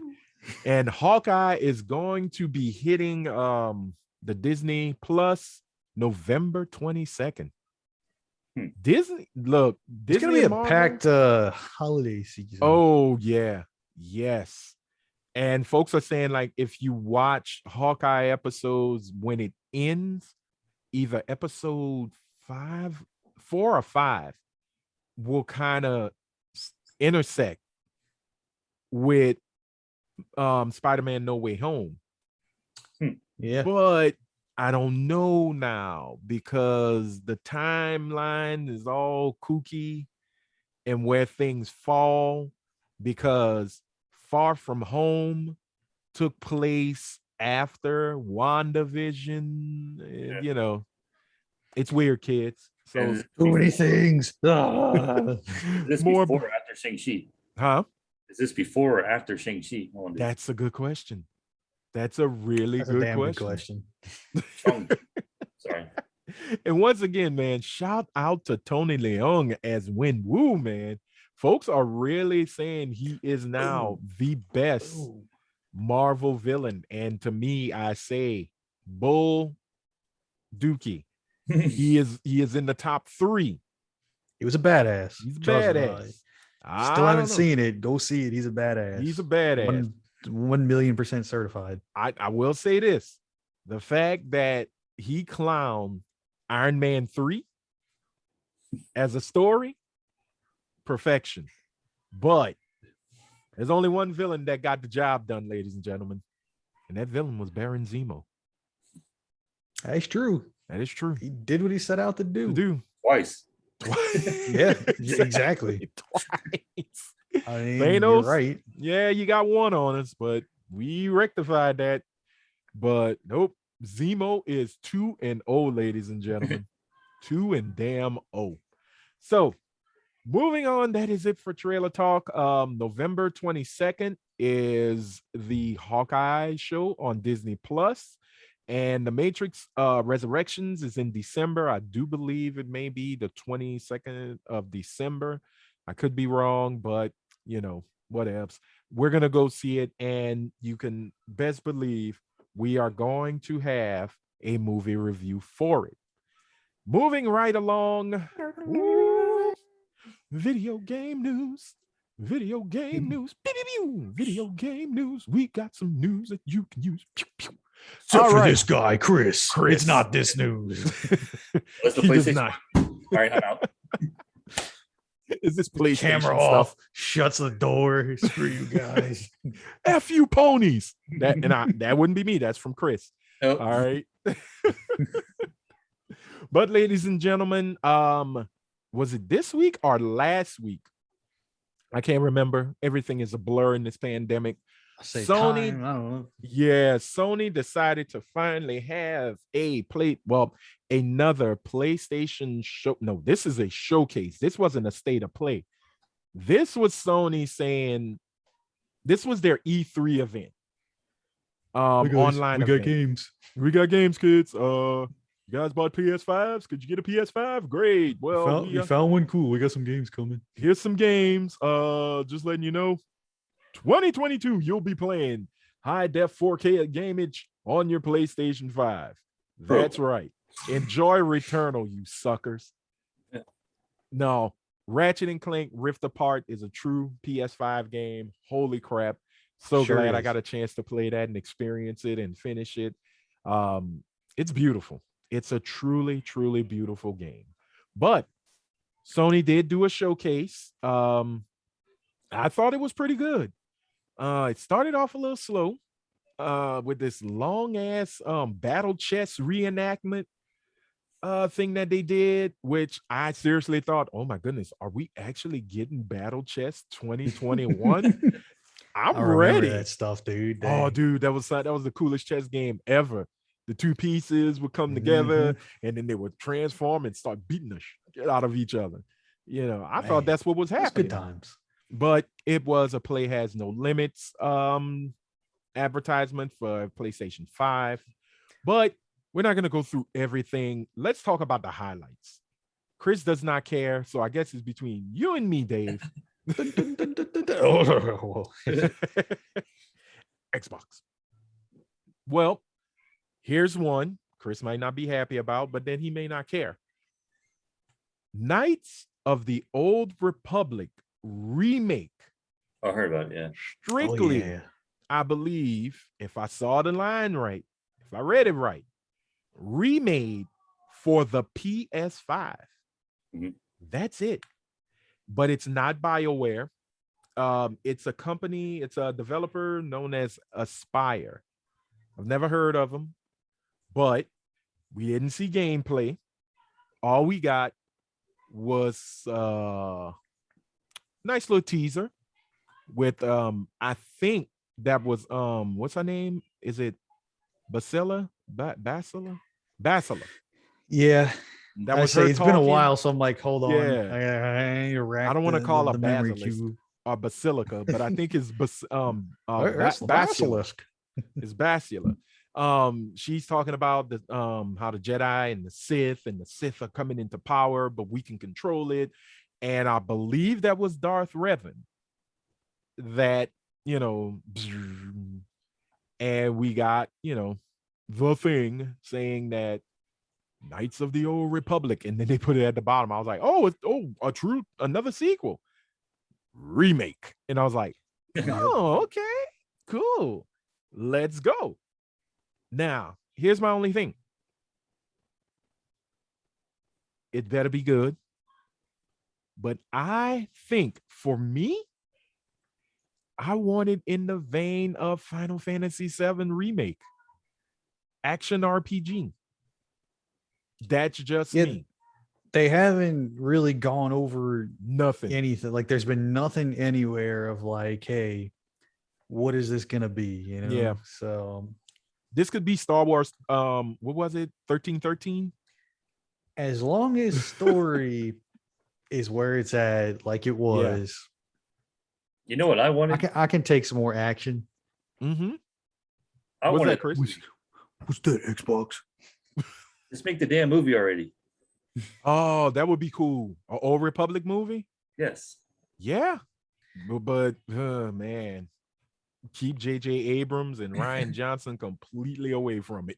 And Hawkeye is going to be hitting the Disney Plus November 22nd. Disney, look, It's Disney gonna be and a Marvel. packed holiday season. Oh, yeah. Yes. And folks are saying, like, if you watch Hawkeye episodes when it ends, either episode 4 or 5 will kind of intersect with Spider-Man No Way Home. Yeah. But I don't know now because the timeline is all kooky and where things fall, because Far From Home took place after WandaVision. You know, it's weird, kids. So Too many things. Is this more, before or after Shang-Chi? huh? Is this before or after Shang-Chi? That's a good question. That's a really That's good a damn question. good question. Sorry. And once again, man, shout out to Tony Leung as Wen Wu, man. Folks are really saying he is now the best Marvel villain. And to me, I say Bull Dookie. He is in the top 3. He was a badass. He's a Trust me. badass. Still haven't seen it. Go see it. He's a badass. He's a badass. 1,000,000% certified. I will say this. The fact that he clowned Iron Man 3 as a story, perfection. But there's only one villain that got the job done, ladies and gentlemen. And that villain was Baron Zemo. That's true. That is true. He did what he set out to do. Twice. Yeah, exactly. Twice. I mean, Thanos, you're right. Yeah, you got one on us, but we rectified that. But nope, Zemo is 2-0, ladies and gentlemen. 2-0. So moving on, that is it for trailer talk. November 22nd is the Hawkeye show on Disney Plus. And the Matrix Resurrections is in December. I do believe it may be the 22nd of December. I could be wrong, but you know, what else. We're going to go see it. And you can best believe we are going to have a movie review for it. Moving right along. Video game news. Video game news. Video game news. We got some news that you can use. Except for this guy, Chris. It's not this news. That's the PlayStation. All right, I'm out. Is this PlayStation Camera stuff? off, shuts the door. Screw you guys. F you ponies. That wouldn't be me. That's from Chris. Nope. All right. But ladies and gentlemen, was it this week or last week? I can't remember. Everything is a blur in this pandemic. Sony, time, I don't know. Yeah, Sony decided to finally have another PlayStation show. No, this is a showcase. This wasn't a state of play. This was Sony saying this was their E3 event. Online. We got games. We got games, kids. You guys bought PS5s? Could you get a PS5? Great. Well, we found one cool. We got some games coming. Here's some games. Just letting you know. 2022, you'll be playing high def 4K gamage on your PlayStation 5. That's right. Enjoy Returnal, you suckers. Yeah. No, Ratchet and Clank Rift Apart is a true PS5 game. Holy crap. So Sure glad is. I got a chance to play that and experience it and finish it. It's beautiful. It's a truly, truly beautiful game. But Sony did do a showcase. I thought it was pretty good. It started off a little slow with this long ass battle chess reenactment thing that they did, which I seriously thought, oh my goodness, are we actually getting battle chess 2021? I'm ready. That stuff, dude. Oh, dude, that was the coolest chess game ever. The two pieces would come together and then they would transform and start beating the shit out of each other. You know, I thought that's what was happening. Good times. But it was a play has no limits advertisement for PlayStation 5. But we're not going to go through everything. Let's talk about the highlights. Chris does not care, so I guess it's between you and me, Dave. Xbox. Well, here's one Chris might not be happy about, but then he may not care. Knights of the Old Republic remake. I heard about it, yeah. Strictly, I believe, if I saw the line right, if I read it right, remade for the PS5. Mm-hmm. That's it. But it's not BioWare. It's a company, it's a developer known as Aspire. I've never heard of them, but we didn't see gameplay. All we got was nice little teaser with I think that was what's her name? Is it Basila? Basila. Yeah. That I was say her it's been a talking. while, so I'm like, hold on. Yeah. I don't want to call her basilisk or basilica, but I think it's basilisk. It's Basila. She's talking about the how the Jedi and the Sith are coming into power, but we can control it. And I believe that was Darth Revan that, you know, and we got, you know, the thing saying that Knights of the Old Republic, and then they put it at the bottom. I was like, another sequel remake, and I was like, oh, okay, cool, let's go. Now, here's my only thing: it better be good. But I think for me, I want it in the vein of Final Fantasy VII Remake, action RPG. That's just me. They haven't really gone over anything. Like, there's been nothing anywhere of like, hey, what is this gonna be? You know? Yeah. So this could be Star Wars. What was it? 1313. As long as story is where it's at, like it was. Yeah. You know what I wanted? I can take some more action. Mm-hmm. I wanted that, Chris? What's that, Xbox? Just make the damn movie already. Oh, that would be cool. An Old Republic movie? Yes. Yeah. But man, keep J.J. Abrams and Rian Johnson completely away from it.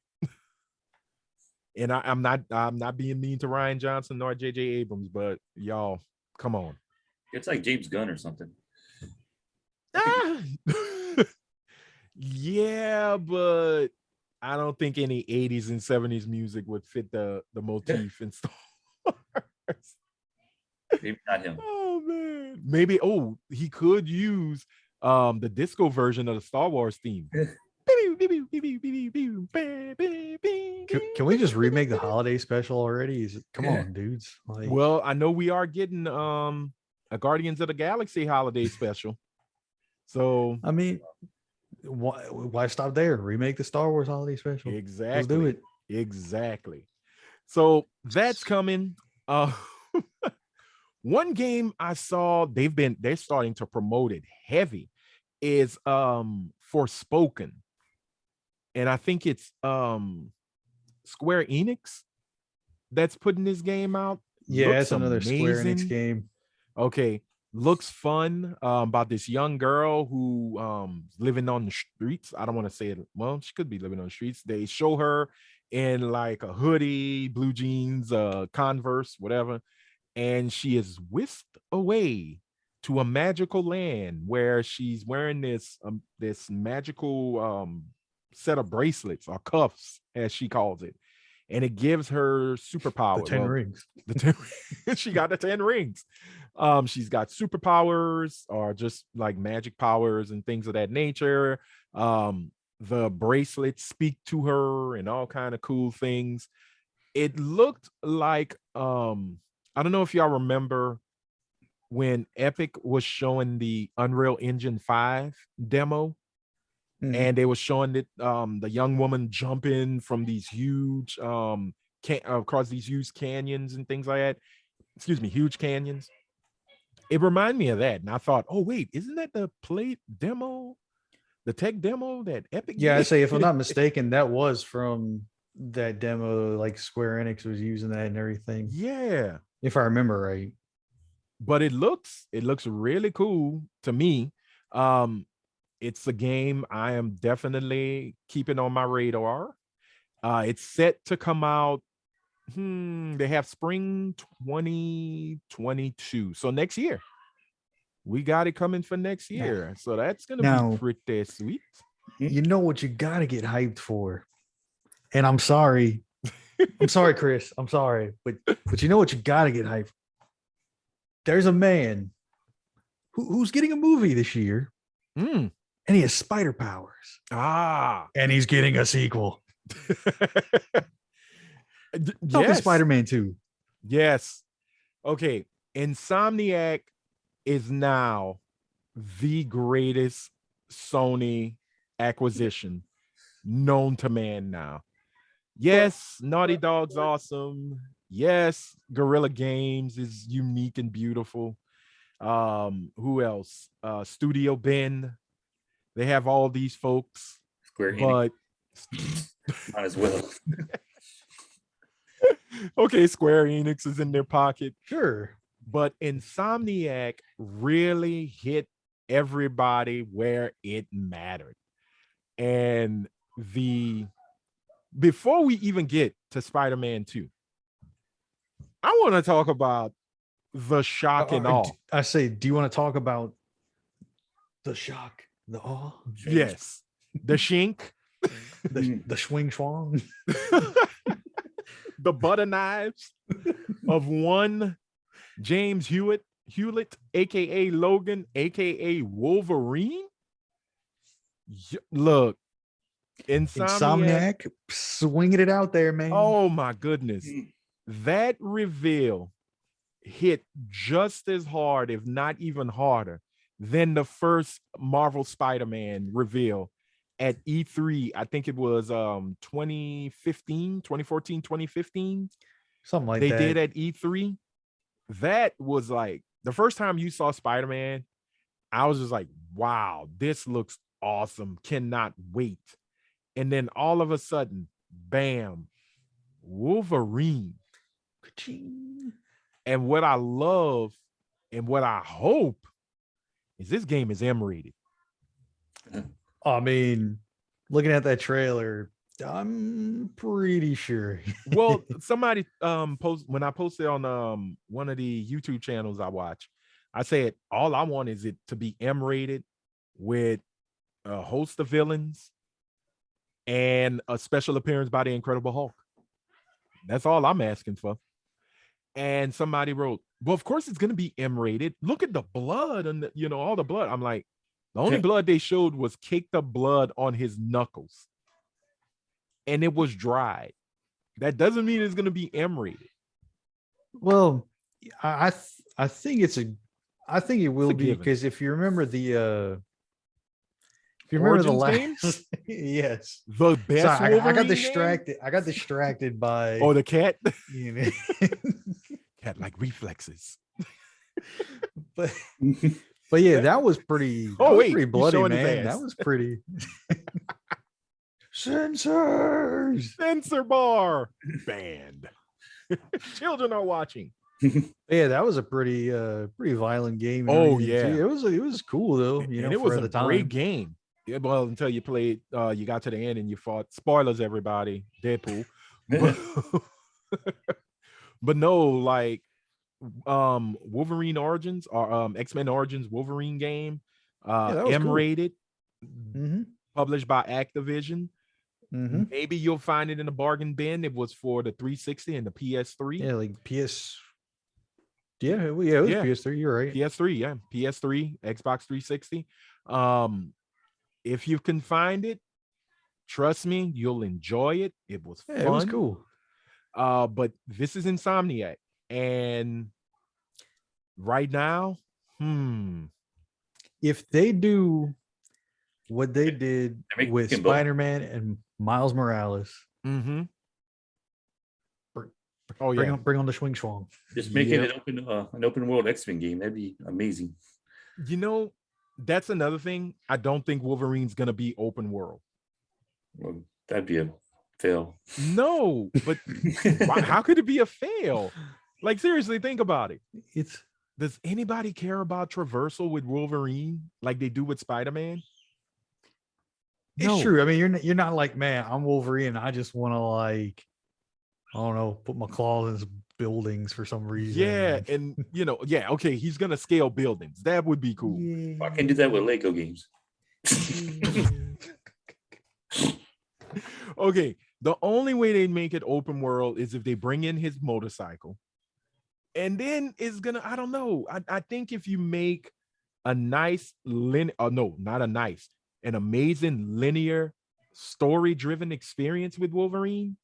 And I'm not being mean to Rian Johnson nor J.J. Abrams, but y'all, come on. It's like James Gunn or something. Yeah, but I don't think any 80s and 70s music would fit the motif in Star Wars. Maybe not him. Oh man. Maybe he could use the disco version of the Star Wars theme. Can we just remake the holiday special already? Come on, dudes. Like, well, I know we are getting a Guardians of the Galaxy holiday special. So I mean, why stop there? Remake the Star Wars holiday special. Exactly. Let's do it. Exactly. So that's coming. One game I saw they're starting to promote it heavy is Forspoken. And I think it's Square Enix that's putting this game out. Yeah, Looks it's another amazing. Square Enix game. Okay. Looks fun, about this young girl who living on the streets. I don't want to say it. Well, she could be living on the streets. They show her in like a hoodie, blue jeans, Converse, whatever. And she is whisked away to a magical land where she's wearing this magical set of bracelets or cuffs, as she calls it. And it gives her superpower. The 10 rings. She got the 10 rings. She's got superpowers or just like magic powers and things of that nature. The bracelets speak to her and all kind of cool things. It looked like I don't know if y'all remember when Epic was showing the Unreal Engine 5 demo. And they were showing it, the young woman jumping from these huge across these huge canyons and things like that. Excuse me, huge canyons. It reminded me of that. And I thought, oh, wait, isn't that the play demo The tech demo, that epic. Yeah, I game? say if I'm not mistaken, that was from that demo. Like Square Enix was using that and everything. Yeah, If I remember right. but it looks really cool to me. Um, it's a game I am definitely keeping on my radar. It's set to come out. They have spring 2022, so next year. We got it coming for next year, so that's gonna Now- be pretty sweet. You know what you gotta get hyped for. And I'm sorry. I'm sorry, Chris. I'm sorry. But you know what you gotta get hyped. There's a man who's getting a movie this year, Mm. and he has spider powers. Ah, And he's getting a sequel. Talking yes, Spider-Man 2. yes. Okay, Insomniac is now the greatest Sony acquisition known to man now. Yes, Naughty Dog's awesome. Yes, Guerrilla Games is unique and beautiful. Who else? Studio Bend. They have all these folks, Square Enix but might as well. okay, Square Enix is in their pocket. Sure. But Insomniac really hit everybody where it mattered. And before we even get to Spider-Man 2, I want to talk about the shock and awe. I say, do you want to talk about the shock, the awe, Yes. The shink, the swing swang? the butter knives of one James Hewlett, aka Logan, aka Wolverine. Look, Insomniac swinging it out there, man. Oh my goodness. That reveal hit just as hard, if not even harder, than the first Marvel Spider-Man reveal at E3. I think it was 2014, 2015. Something like they that. did at E3. That was like the first time you saw Spider-Man. I was just like, wow, this looks awesome. Cannot wait. And then all of a sudden, bam, Wolverine. And what I love and what I hope is this game is M-rated. I mean, looking at that trailer, I'm pretty sure. Well, somebody when I posted on one of the YouTube channels I watch, I said all I want is it to be M-rated with a host of villains and a special appearance by the Incredible Hulk. That's all I'm asking for. And somebody wrote, well, of course it's going to be M-rated. Look at the blood and all the blood. I'm like, the only blood they showed was caked up blood on his knuckles. And it was dried. That doesn't mean it's going to be M-rated. Well, I think I think it will be, given. because if you remember the Origins last games? yes, The best Sorry, I got Wolverine distracted. game? I got distracted by Oh, the cat? you know, Cat-like reflexes. but yeah, that was pretty. Oh, was wait, pretty he's bloody, showing his man. ass. That was pretty. Sensors. Sensor bar banned. Children are watching. Yeah, that was a pretty violent game. and Oh, everything, yeah. too. It was cool though. And You know, it was for a the time. great game. Yeah, well, until you played, you got to the end and you fought. Spoilers, everybody. Deadpool. But no, like Wolverine Origins or X-Men Origins Wolverine game, that was cool. M-rated, Mm-hmm. published by Activision. Mm-hmm. Maybe you'll find it in a bargain bin. It was for the 360 and the PS3. Yeah, like PS. Yeah, it was PS3. You're right. PS3, yeah, PS3, Xbox 360. If you can find it, trust me, you'll enjoy it. It was fun. It was cool. But this is Insomniac, and right now, if they do what they did with Spider-Man and Miles Morales, oh bring on the swing swang. Just making it an open world X-Men game. That'd be amazing. You know, that's another thing. I don't think Wolverine's gonna be open world. Well, that'd be a fail. No, but how could it be a fail? Like, seriously, think about it. It's Does anybody care about traversal with Wolverine like they do with Spider-Man? it's true. I mean, you're not like, man, I'm Wolverine. I just want to like, I don't know, put my claws in buildings for some reason. Yeah, and yeah, okay, he's gonna scale buildings. That would be cool. I can do that with Lego games. Okay, the only way they make it open world is if they bring in his motorcycle. And then it's gonna, I don't know. I think if you make a nice an amazing linear story-driven experience with Wolverine,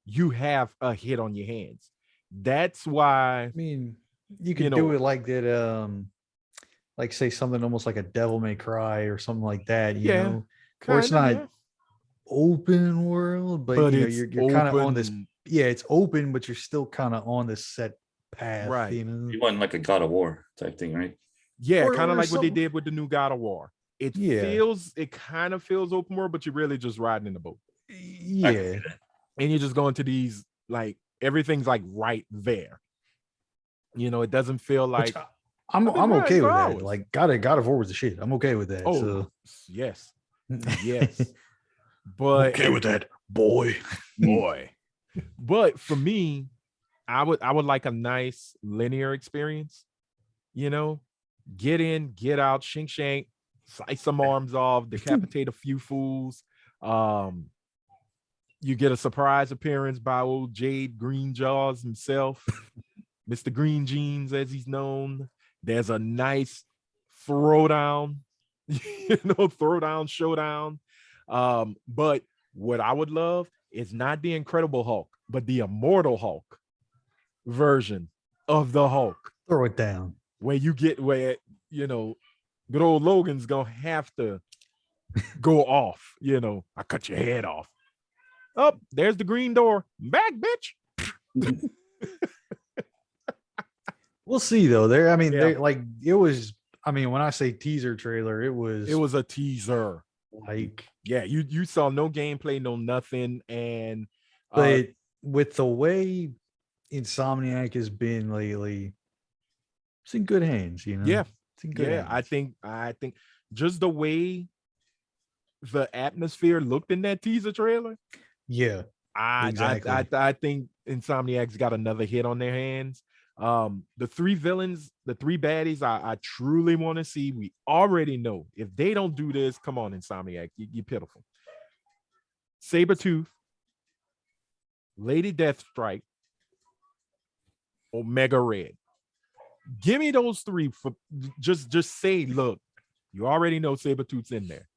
you have a hit on your hands. That's why I mean, you could do it like that, like say something almost like a Devil May Cry or something like that, you know, where it's not open world, but you know, you're kind of on this. Yeah, it's open, but you're still kind of on this set path, right? You know, you want like a God of War type thing, right? Yeah, kind of like what they did with the new God of War. It kind of feels open world, but you're really just riding in the boat. Yeah, and you're just going to these, like, everything's like right there. It doesn't feel like I'm okay with that. Like God of War was the shit. I'm okay with that. Oh, so. yes. But okay with that, boy. But for me, I would like a nice linear experience. Get in, get out, shink shank, slice some arms off, decapitate a few fools. You get a surprise appearance by old Jade Green Jaws himself, Mr. Green Jeans, as he's known. There's a nice throwdown, showdown. But what I would love is not the Incredible Hulk, but the Immortal Hulk version of the Hulk. Throw it down. Where good old Logan's gonna have to go off. I cut your head off. Oh, there's the green door. Back, bitch. We'll see though. It was. I mean, when I say teaser trailer, it was a teaser. Like, yeah, you saw no gameplay, no nothing, and but with the way Insomniac has been lately, it's in good hands. Yeah, it's in good hands. I think just the way the atmosphere looked in that teaser trailer. Yeah, exactly. I think Insomniac's got another hit on their hands. The three villains, the three baddies, I truly want to see. We already know if they don't do this, come on, Insomniac, you're pitiful. Sabretooth, Lady Deathstrike, Omega Red. Give me those three for just say, look, you already know Sabretooth's in there.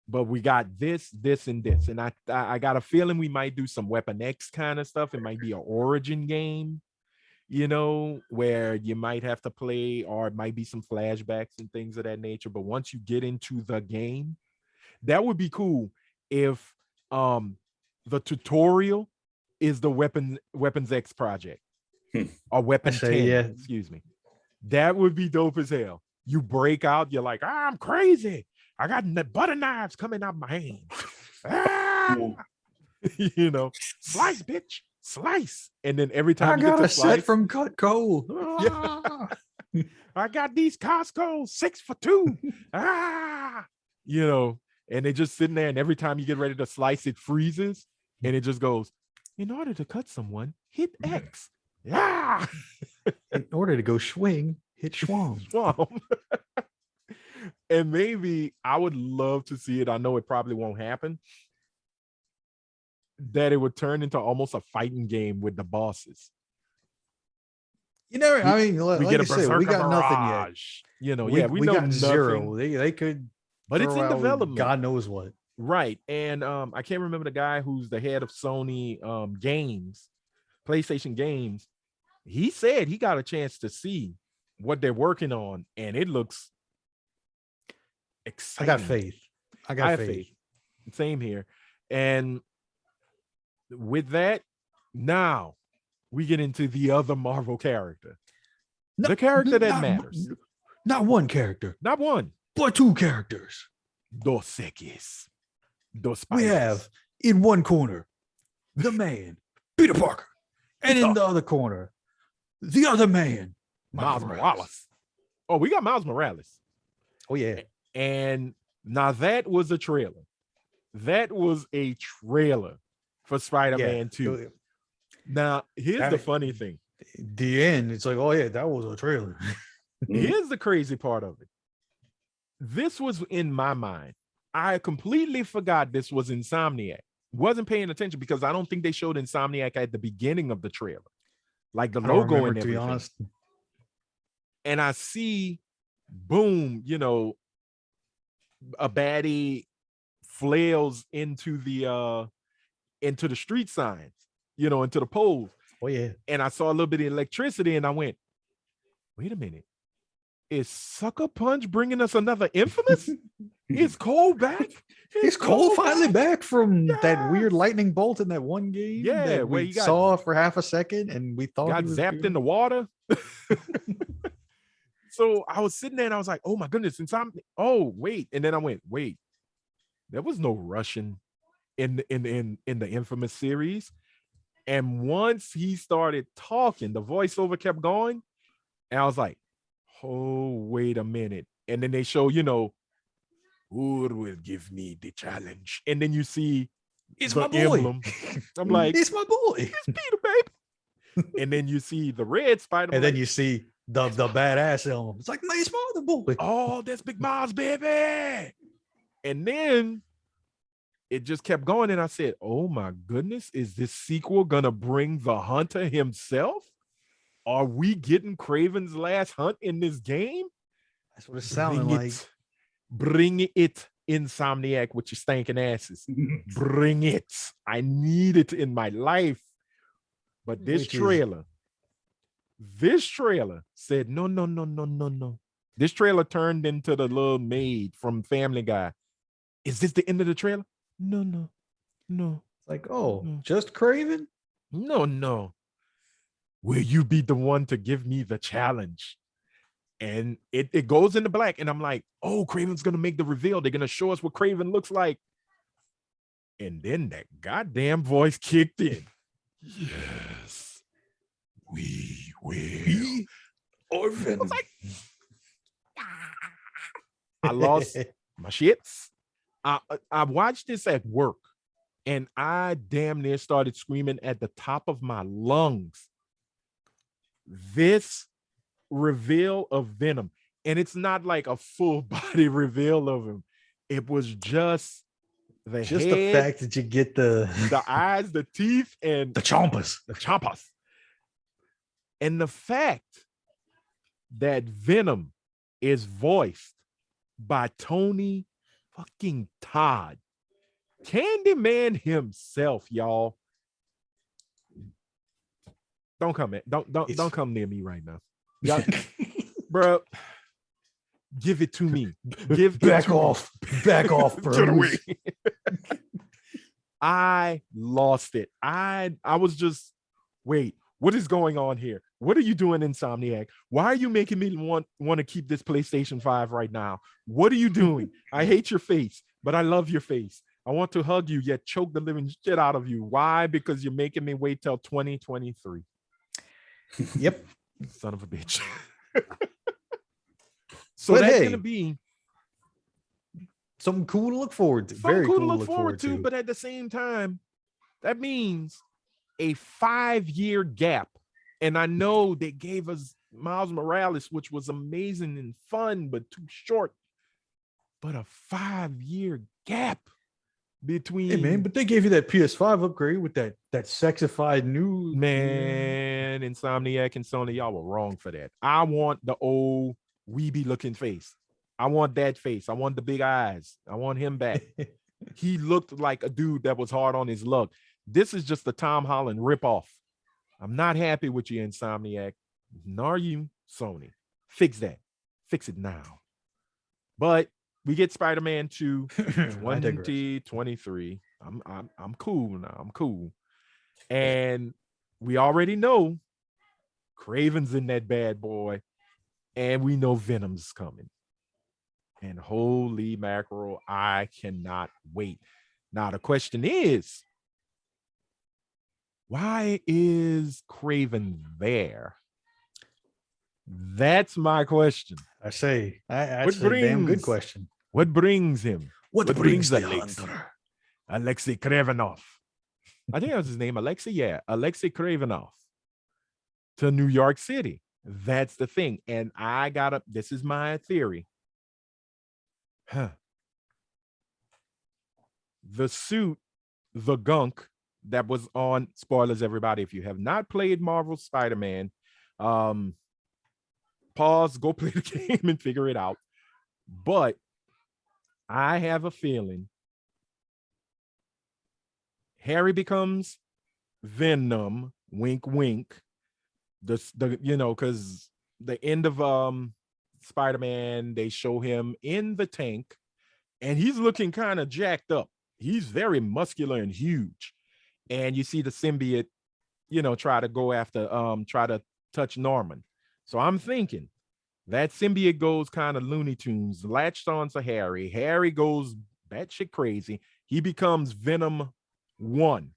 But we got this, and this. And I got a feeling we might do some Weapon X kind of stuff. It might be an origin game, where you might have to play, or it might be some flashbacks and things of that nature. But once you get into the game, that would be cool if the tutorial is the Weapons X project. Or Weapon 10, excuse me. That would be dope as hell. You break out, you're like, I'm crazy. I got butter knives coming out my hand. Slice, bitch, slice. And then every time I got a set from Cutco. Yeah. I got these Costco 6 for 2. And they just sitting there, and every time you get ready to slice, it freezes, and it just goes, in order to cut someone, hit X. Yeah. In order to go swing, hit Schwam. And maybe I would love to see it. I know it probably won't happen. That it would turn into almost a fighting game with the bosses. We get a berserker, we got barrage. Nothing yet. We got nothing. zero. They could, but it's in development. God knows what. Right. And I can't remember the guy who's the head of Sony games, PlayStation games. He said he got a chance to see what they're working on, and it looks exciting. I got faith. Same here. And with that, now we get into the other Marvel character. The character that matters. Not one character, Not one. but two characters. Dos Equis. Dos We Spiders. have in one corner the man, Peter Parker, and in Peter. the other corner, the other man, Miles Morales. Oh, we got Miles Morales. Oh yeah. And now that was a trailer. That was a trailer for Spider-Man 2. Now, here's the funny thing. The end, it's like, oh yeah, that was a trailer. Here's the crazy part of it. This was in my mind. I completely forgot this was Insomniac. Wasn't paying attention because I don't think they showed Insomniac at the beginning of the trailer. Like the logo and everything. To be honest. And I see, boom, you know, a baddie flails into the street signs, you know, into the poles. Oh yeah. And I saw a little bit of electricity and I went, wait a minute. Is Sucker Punch bringing us another Infamous? Is Cole back? Is Cole finally back from that weird lightning bolt in that one game? Yeah, that we saw for half a second and we thought got he was zapped in the water. So I was sitting there and I was like, oh my goodness, oh wait. And then I went, wait, there was no Russian in the Infamous series. And once he started talking, the voiceover kept going. And I was like, oh, wait a minute. And then they show, you know, who will give me the challenge? And then you see it's the my boy. emblem. I'm like, it's my boy. It's Peter, baby. And then you see the red Spider-Man. And then you see the badass emblem. It's like, man, it's my other boy. Oh, that's Big Miles, baby. And then it just kept going. And I said, oh my goodness, is this sequel gonna bring the hunter himself? Are we getting Kraven's last hunt in this game? That's what it sounded like. Bring it, Insomniac, with your stinking asses. Bring it. I need it in my life. But this trailer said, no. This trailer turned into the little maid from Family Guy. Is this the end of the trailer? No. It's like, oh, just Kraven? No. Will you be the one to give me the challenge? And it goes into black. And I'm like, oh, Kraven's going to make the reveal. They're going to show us what Kraven looks like. And then that goddamn voice kicked in. Yes, we will. Orphan. I lost my shits. I watched this at work. And I damn near started screaming at the top of my lungs. This reveal of Venom, and it's not like a full body reveal of him. It was just the fact that you get the eyes, the teeth, and the chompas. And the fact that Venom is voiced by Tony fucking Todd, Candyman himself, y'all. Don't come near me right now. Bro, give it to me. Back off, bro. I lost it. I was just, wait, what is going on here? What are you doing, Insomniac? Why are you making me want to keep this PlayStation 5 right now? What are you doing? I hate your face, but I love your face. I want to hug you, yet choke the living shit out of you. Why? Because you're making me wait till 2023. Yep. Son of a bitch. So but that's gonna be something cool to look forward to. Very cool to look forward to. But at the same time, that means a 5-year gap. And I know they gave us Miles Morales, which was amazing and fun, but too short. But a 5-year gap between. Hey man, but they gave you that PS5 upgrade with that sexified new man. Insomniac and Sony, y'all were wrong for that. I want the old weeby looking face. I want that face. I want the big eyes. I want him back. He looked like a dude that was hard on his luck. This is just the Tom Holland ripoff. I'm not happy with you, Insomniac. Nor you, Sony. Fix that. Fix it now. But we get Spider-Man 2 2023. I'm cool now. I'm cool. And we already know Kraven's in that bad boy. and we know Venom's coming. And holy mackerel, I cannot wait. Now, the question is, why is Craven there? That's my question. That's a damn good question. What brings him? What brings the Alexei? hunter? Alexei Kravenov. I think that was his name, Alexei. Yeah, Alexei Kravenov to New York City. That's the thing. And this is my theory. The suit, the gunk that was on, spoilers, everybody, if you have not played Marvel Spider-Man, pause, go play the game and figure it out. But I have a feeling Harry becomes Venom, wink, wink. Because the end of Spider-Man, they show him in the tank, and he's looking kind of jacked up. He's very muscular and huge. And you see the symbiote, try to go after, try to touch Norman. So I'm thinking that symbiote goes kind of Looney Tunes, latched on to Harry. Harry goes batshit crazy. He becomes Venom 1.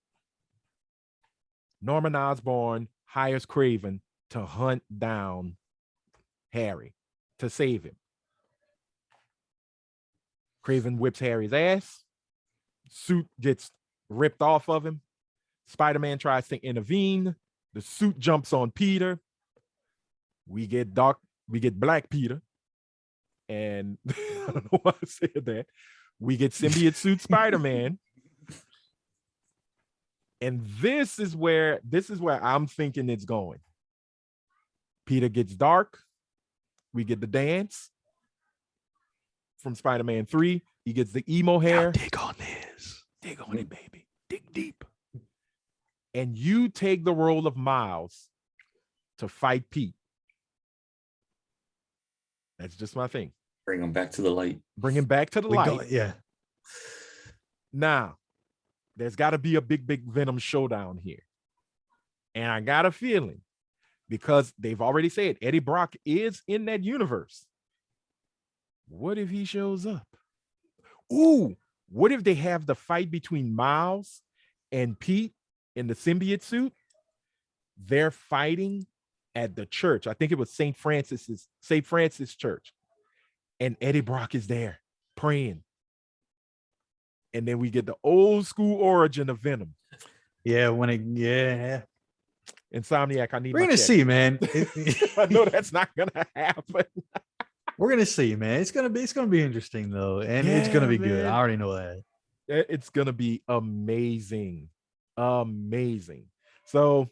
Norman Osborn hires Craven to hunt down Harry, to save him. Craven whips Harry's ass. Suit gets ripped off of him. Spider-Man tries to intervene. The suit jumps on Peter. We get Black Peter. And I don't know why I said that. We get symbiote suit Spider-Man. And this is where I'm thinking it's going. Peter gets dark. We get the dance from Spider-Man 3. He gets the emo hair. Now dig on this. Dig on it, baby. Dig deep. And you take the role of Miles to fight Pete. That's just my thing. Bring him back to the light. Bring him back to the light. Yeah. Now, there's got to be a big Venom showdown here. And I got a feeling, because they've already said Eddie Brock is in that universe. What if he shows up? Ooh, what if they have the fight between Miles and Pete in the symbiote suit? They're fighting at the church. I think it was St. Francis Church. And Eddie Brock is there praying. And then we get the old school origin of Venom. Yeah, Insomniac, I need We're gonna see, man. I know that's not gonna happen. We're gonna see, man. It's gonna be interesting though, and it's gonna be good. I already know that. It's gonna be amazing. So,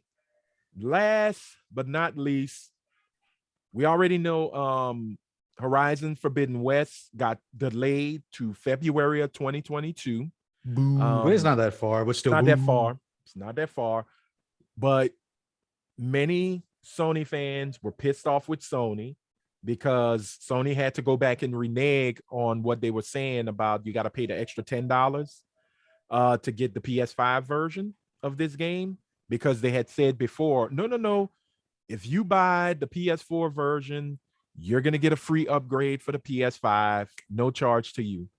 last but not least, we already know Horizon Forbidden West got delayed to February of 2022. But it's not that far, but still not that far. It's not that far. But many Sony fans were pissed off with Sony because Sony had to go back and renege on what they were saying about you got to pay the extra $10 to get the PS5 version of this game, because they had said before, no. If you buy the PS4 version, you're going to get a free upgrade for the PS5, no charge to you.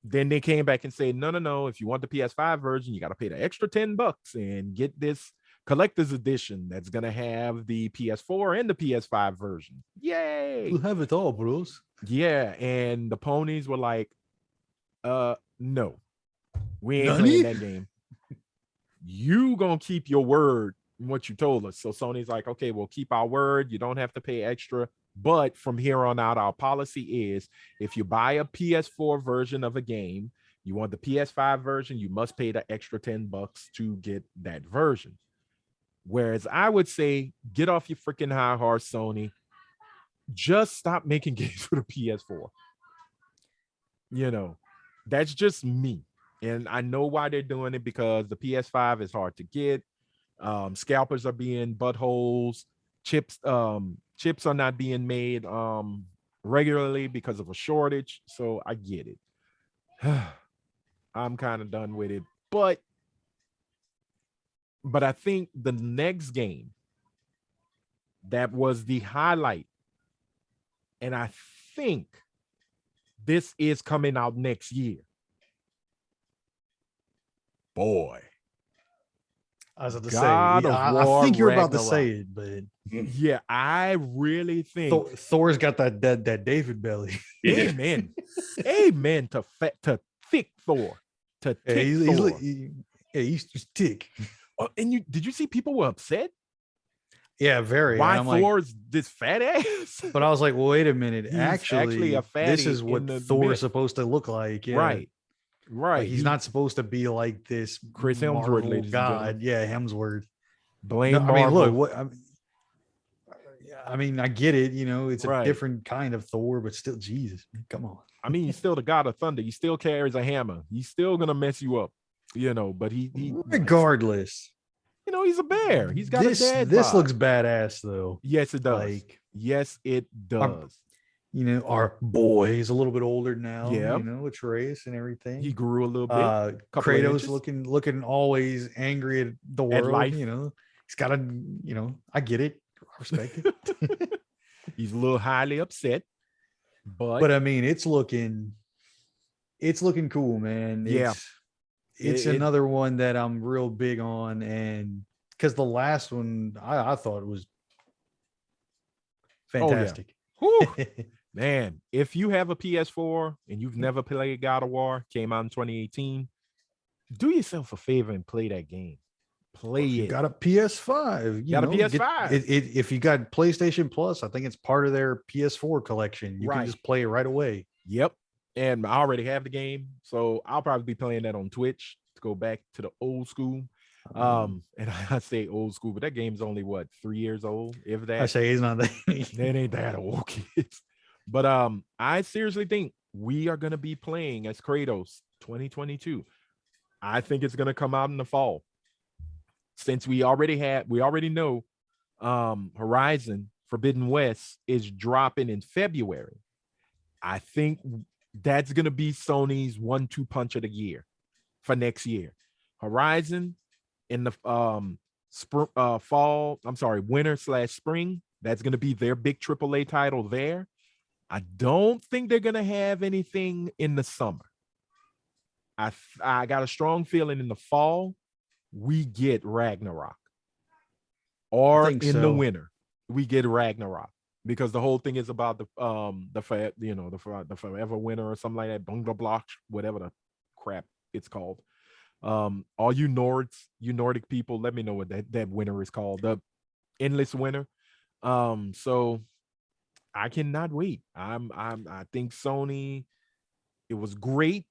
Then they came back and said, no. If you want the PS5 version, you got to pay the extra $10 and get this collector's edition that's going to have the PS4 and the PS5 version. Yay! We'll have it all, bros. Yeah, and the ponies were like, no, we ain't playing that game. You gonna keep your word and what you told us. So Sony's like, okay, we'll keep our word. You don't have to pay extra. But from here on out, our policy is if you buy a PS4 version of a game, you want the PS5 version, you must pay the extra $10 to get that version. Whereas I would say, get off your freaking high horse, Sony. Just stop making games for the PS4. That's just me. And I know why they're doing it, because the PS5 is hard to get. Scalpers are being buttholes. Chips are not being made regularly because of a shortage. So I get it. I'm kind of done with it. But I think the next game that was the highlight and I think this is coming out next year. Boy, I was about to God say, of I War think you're about to Ragnarok. say it, but Yeah, I really think Thor's got that David belly. Yeah. amen. Amen to thick Thor. To Yeah, thick he's Thor. he's just thick. And did you see people were upset? Yeah, very. Why And I'm like, Thor's this fat ass? but I was like, well, wait a minute. He's Actually, a this fatty is what in the Thor's myth. supposed to look like. Yeah. Right. Like he's not supposed to be like this Chris Hemsworth, Marvel ladies and gentlemen. god. Yeah, Hemsworth. Blame No, I mean, Marvel. look, what I mean, I get it. You know, it's a Right. different kind of Thor, but still, Jesus, come on. I mean, he's still the god of thunder. He still carries a hammer. He's still gonna mess you up, you know. But he Regardless, you know, he's a bear. He's got this a dad this bod. looks badass though. Yes, it does. Like, yes, it does. you know, our boy is a little bit older now. Yeah. You know, Atreus and everything. He grew a little bit. Couple of Kratos inches. looking always angry at the At world. life. You know, he's got to. You know, I get it. I respect it. He's a little highly upset, But I mean, it's looking cool, man. Yeah. It's another one that I'm real big on, and because the last one I thought was fantastic. Whew. Man, if you have a PS4 and you've never played God of War, came out in 2018, do yourself a favor and play that game. Play If you it. got a PS5, Got a PS5. If you got PlayStation Plus, I think it's part of their PS4 collection. You Right. can just play it right away. Yep. And I already have the game, so I'll probably be playing that on Twitch to go back to the old school. And I say old school, but that game's only what, 3 years old, if that. I say it's not that. It ain't that old, kids. But I seriously think we are gonna be playing as Kratos 2022. I think it's gonna come out in the fall. Since we already know Horizon Forbidden West is dropping in February. I think that's gonna be Sony's 1-2 punch of the year for next year. Horizon in the winter/spring. That's gonna be their big AAA title there. I don't think they're gonna have anything in the summer. I got a strong feeling in the fall we get Ragnarok, or in the winter we get Ragnarok, because the whole thing is about the forever winter or something like that. Bunga whatever the crap it's called. All you Nordic people, let me know what that winter is called. The endless winter. So I cannot wait. I think Sony, it was great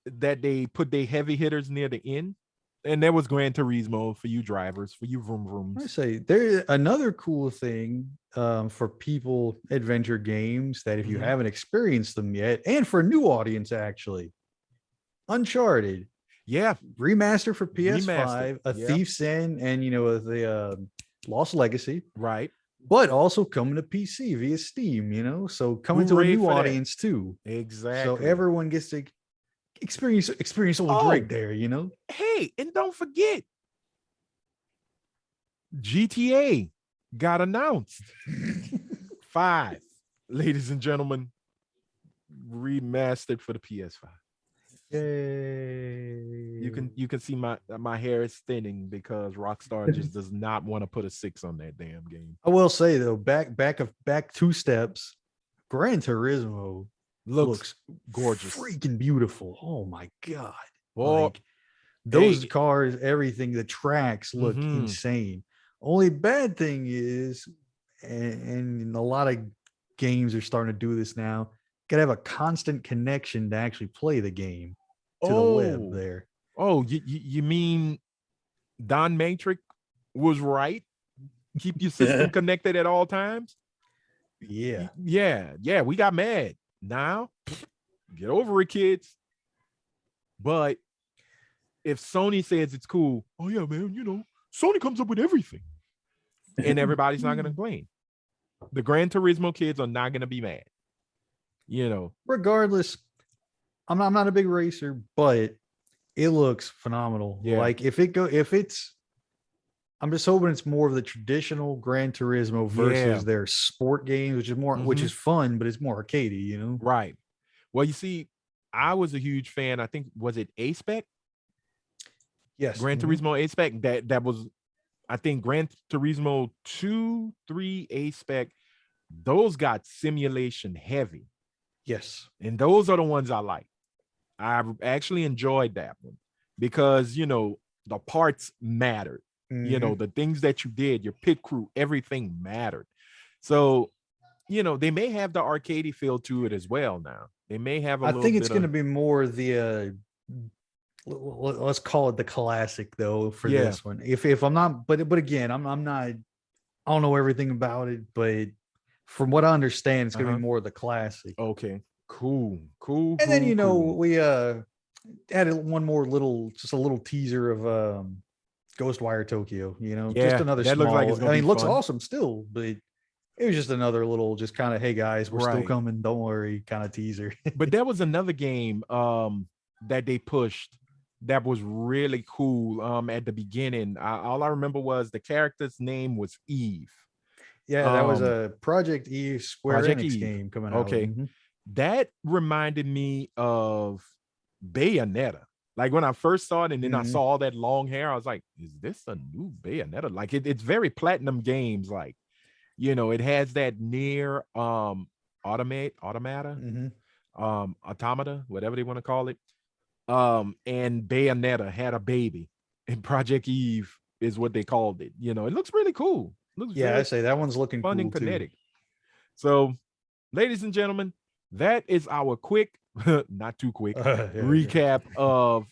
that they put their heavy hitters near the end. And there was Gran Turismo for you drivers, for you vroom vrooms. I say there's another cool thing for people adventure games that if you haven't experienced them yet, and for a new audience actually, Uncharted, remaster for PS5, Thief's End, and the Lost Legacy, right? But also coming to PC via Steam, so coming to a new audience too. Exactly. So everyone gets to experience old Drake there, Hey, and don't forget, GTA got announced. 5, ladies and gentlemen, remastered for the PS5. Yay. You can see my hair is thinning because Rockstar just does not want to put a 6 on that damn game. I will say though, back 2 steps, Gran Turismo looks gorgeous, freaking beautiful. Oh my god! Well, like those cars, everything, the tracks look insane. Only bad thing is, and a lot of games are starting to do this now, gotta have a constant connection to actually play the game to the web there. Oh, you mean Don Matrix was right? Keep your system connected at all times. Yeah. We got mad. Now, get over it, kids. But if Sony says it's cool, oh yeah, man, Sony comes up with everything, and everybody's not going to complain. The Gran Turismo kids are not going to be mad. Regardless, I'm not a big racer, but it looks phenomenal. Yeah. Like if it's I'm just hoping it's more of the traditional Gran Turismo versus their sport games, which is more, which is fun, but it's more arcadey, you know? Right. Well, you see, I was a huge fan. I think was it A-Spec? Yes. Gran Turismo A-Spec. That was, I think, Gran Turismo 2, 3, A-Spec. Those got simulation heavy. Yes. And those are the ones I like. I actually enjoyed that one because, you know, the parts mattered. You know, the things that you did, your pit crew, everything mattered. So, you know, they may have the arcadey feel to it as well now. They may have a I little think bit it's going to be more the let's call it the classic though for this one. If I'm not, but again, I'm not, I don't know everything about it, but from what I understand, it's going to be more of the classic. Okay, cool. And then, you know, we added one more little, just a little teaser of Ghostwire Tokyo, you know, just another that small, looks like it's gonna I mean, be looks fun. awesome still, but it was just another little, just kind of, hey guys, we're still Right. coming, don't worry, kind of teaser. But there was another game that they pushed that was really cool at the beginning. All I remember was the character's name was Eve. Yeah, that was a Project Eve Square Project Enix Eve. game coming out. Okay. That reminded me of Bayonetta. Like when I first saw it and then I saw all that long hair, I was like, is this a new Bayonetta? Like it's very Platinum Games. Like, you know, it has that near automata, automata, whatever they want to call it. And Bayonetta had a baby, and Project Eve is what they called it. You know, it looks really cool. Looks I say that one's looking fun cool and kinetic. too. So, ladies and gentlemen, that is our quick, not too quick, recap of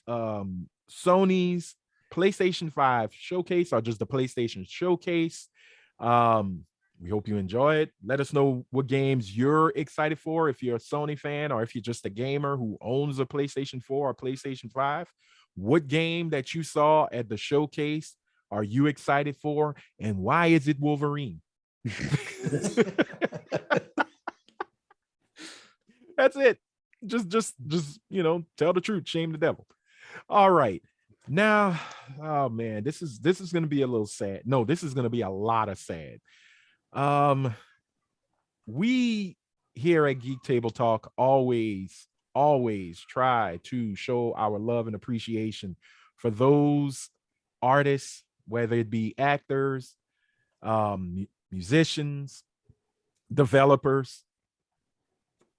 Sony's PlayStation 5 showcase, or just the PlayStation showcase. We hope you enjoy it. Let us know what games you're excited for. If you're a Sony fan, or if you're just a gamer who owns a PlayStation 4 or PlayStation 5, what game that you saw at the showcase are you excited for? And why is it Wolverine? That's it. Just, you know, tell the truth, shame the devil. All right. Now, oh man, this is going to be a little sad. No, this is going to be a lot of sad. We here at Geek Table Talk always try to show our love and appreciation for those artists, whether it be actors, musicians, developers,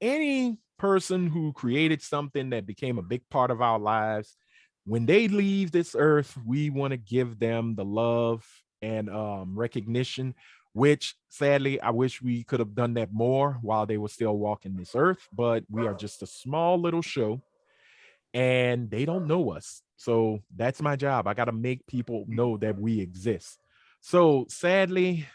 any person who created something that became a big part of our lives. When they leave this earth, we want to give them the love and recognition, which sadly, I wish we could have done that more while they were still walking this earth. But we are just a small little show and they don't know us. So that's my job. I got to make people know that we exist. So sadly,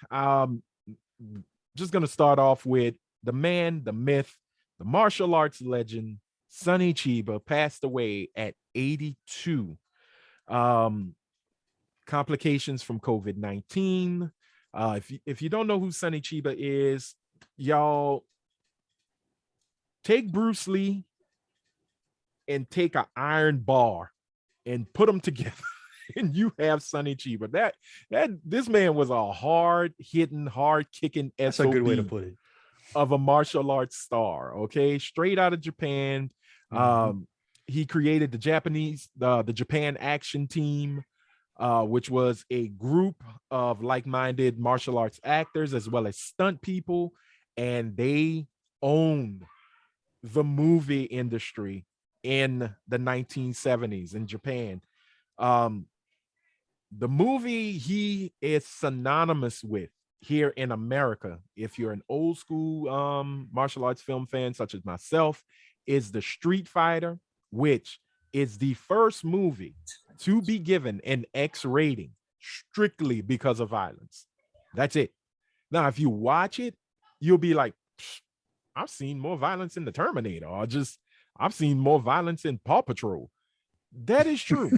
just going to start off with the man, the myth, the martial arts legend, Sonny Chiba, passed away at 82. Complications from COVID-19. If you don't know who Sonny Chiba is, y'all take Bruce Lee and take an iron bar and put them together. And you have Sonny Chiba. That this man was a hard-hitting, hard-kicking SOB. That's a good way to put it. Of a martial arts star, okay? Straight out of Japan. He created the Japan Action Team, which was a group of like-minded martial arts actors as well as stunt people, and they owned the movie industry in the 1970s in Japan. The movie he is synonymous with here in America, if you're an old school martial arts film fan such as myself, is the Street Fighter, which is the first movie to be given an X rating strictly because of violence. That's it. Now, if you watch it, you'll be like, I've seen more violence in the Terminator, or just I've seen more violence in Paw Patrol. That is true.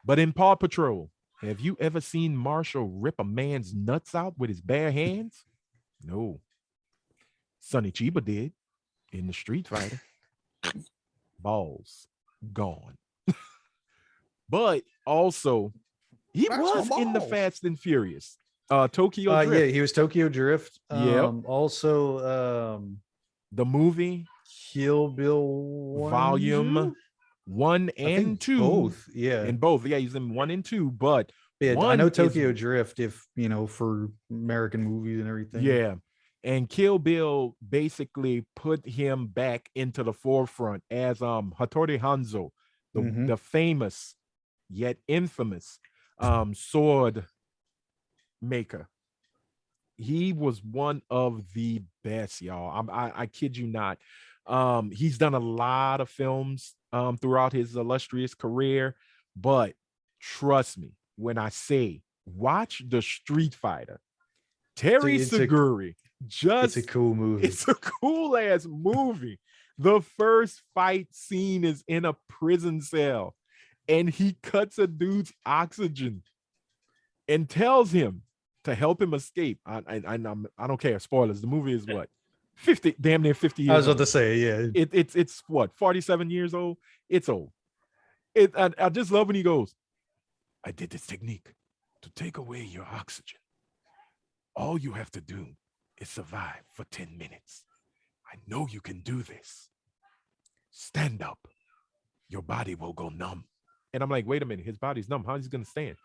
But in Paw Patrol, have you ever seen Marshall rip a man's nuts out with his bare hands? No. Sonny Chiba did in the Street Fighter. Balls gone. But also, He That's my was in the balls. Fast and Furious. Tokyo Drift. Yeah, he was Tokyo Drift. Yep. Also, The movie Kill Bill 1, Volume 2? 1 I and think 2. both. Yeah. In both. Yeah, he's in 1 and 2, but Yeah, I one know is Tokyo Drift, if for American movies and everything. yeah. And Kill Bill basically put him back into the forefront as Hattori Hanzo, the famous yet infamous sword maker. He was one of the best, y'all. I kid you not. He's done a lot of films throughout his illustrious career, but trust me when I say watch the Street Fighter. Terry Seguri. It's a cool movie. It's a cool ass movie. The first fight scene is in a prison cell, and he cuts a dude's oxygen and tells him to help him escape. I don't care. Spoilers. The movie is what 50, damn near 50 years. I was about old. to say, yeah. It's what 47 years old. It's old. I just love when he goes, I did this technique to take away your oxygen. All you have to do is survive for 10 minutes. I know you can do this. Stand up. Your body will go numb. And I'm like, wait a minute. His body's numb. How's he going to stand?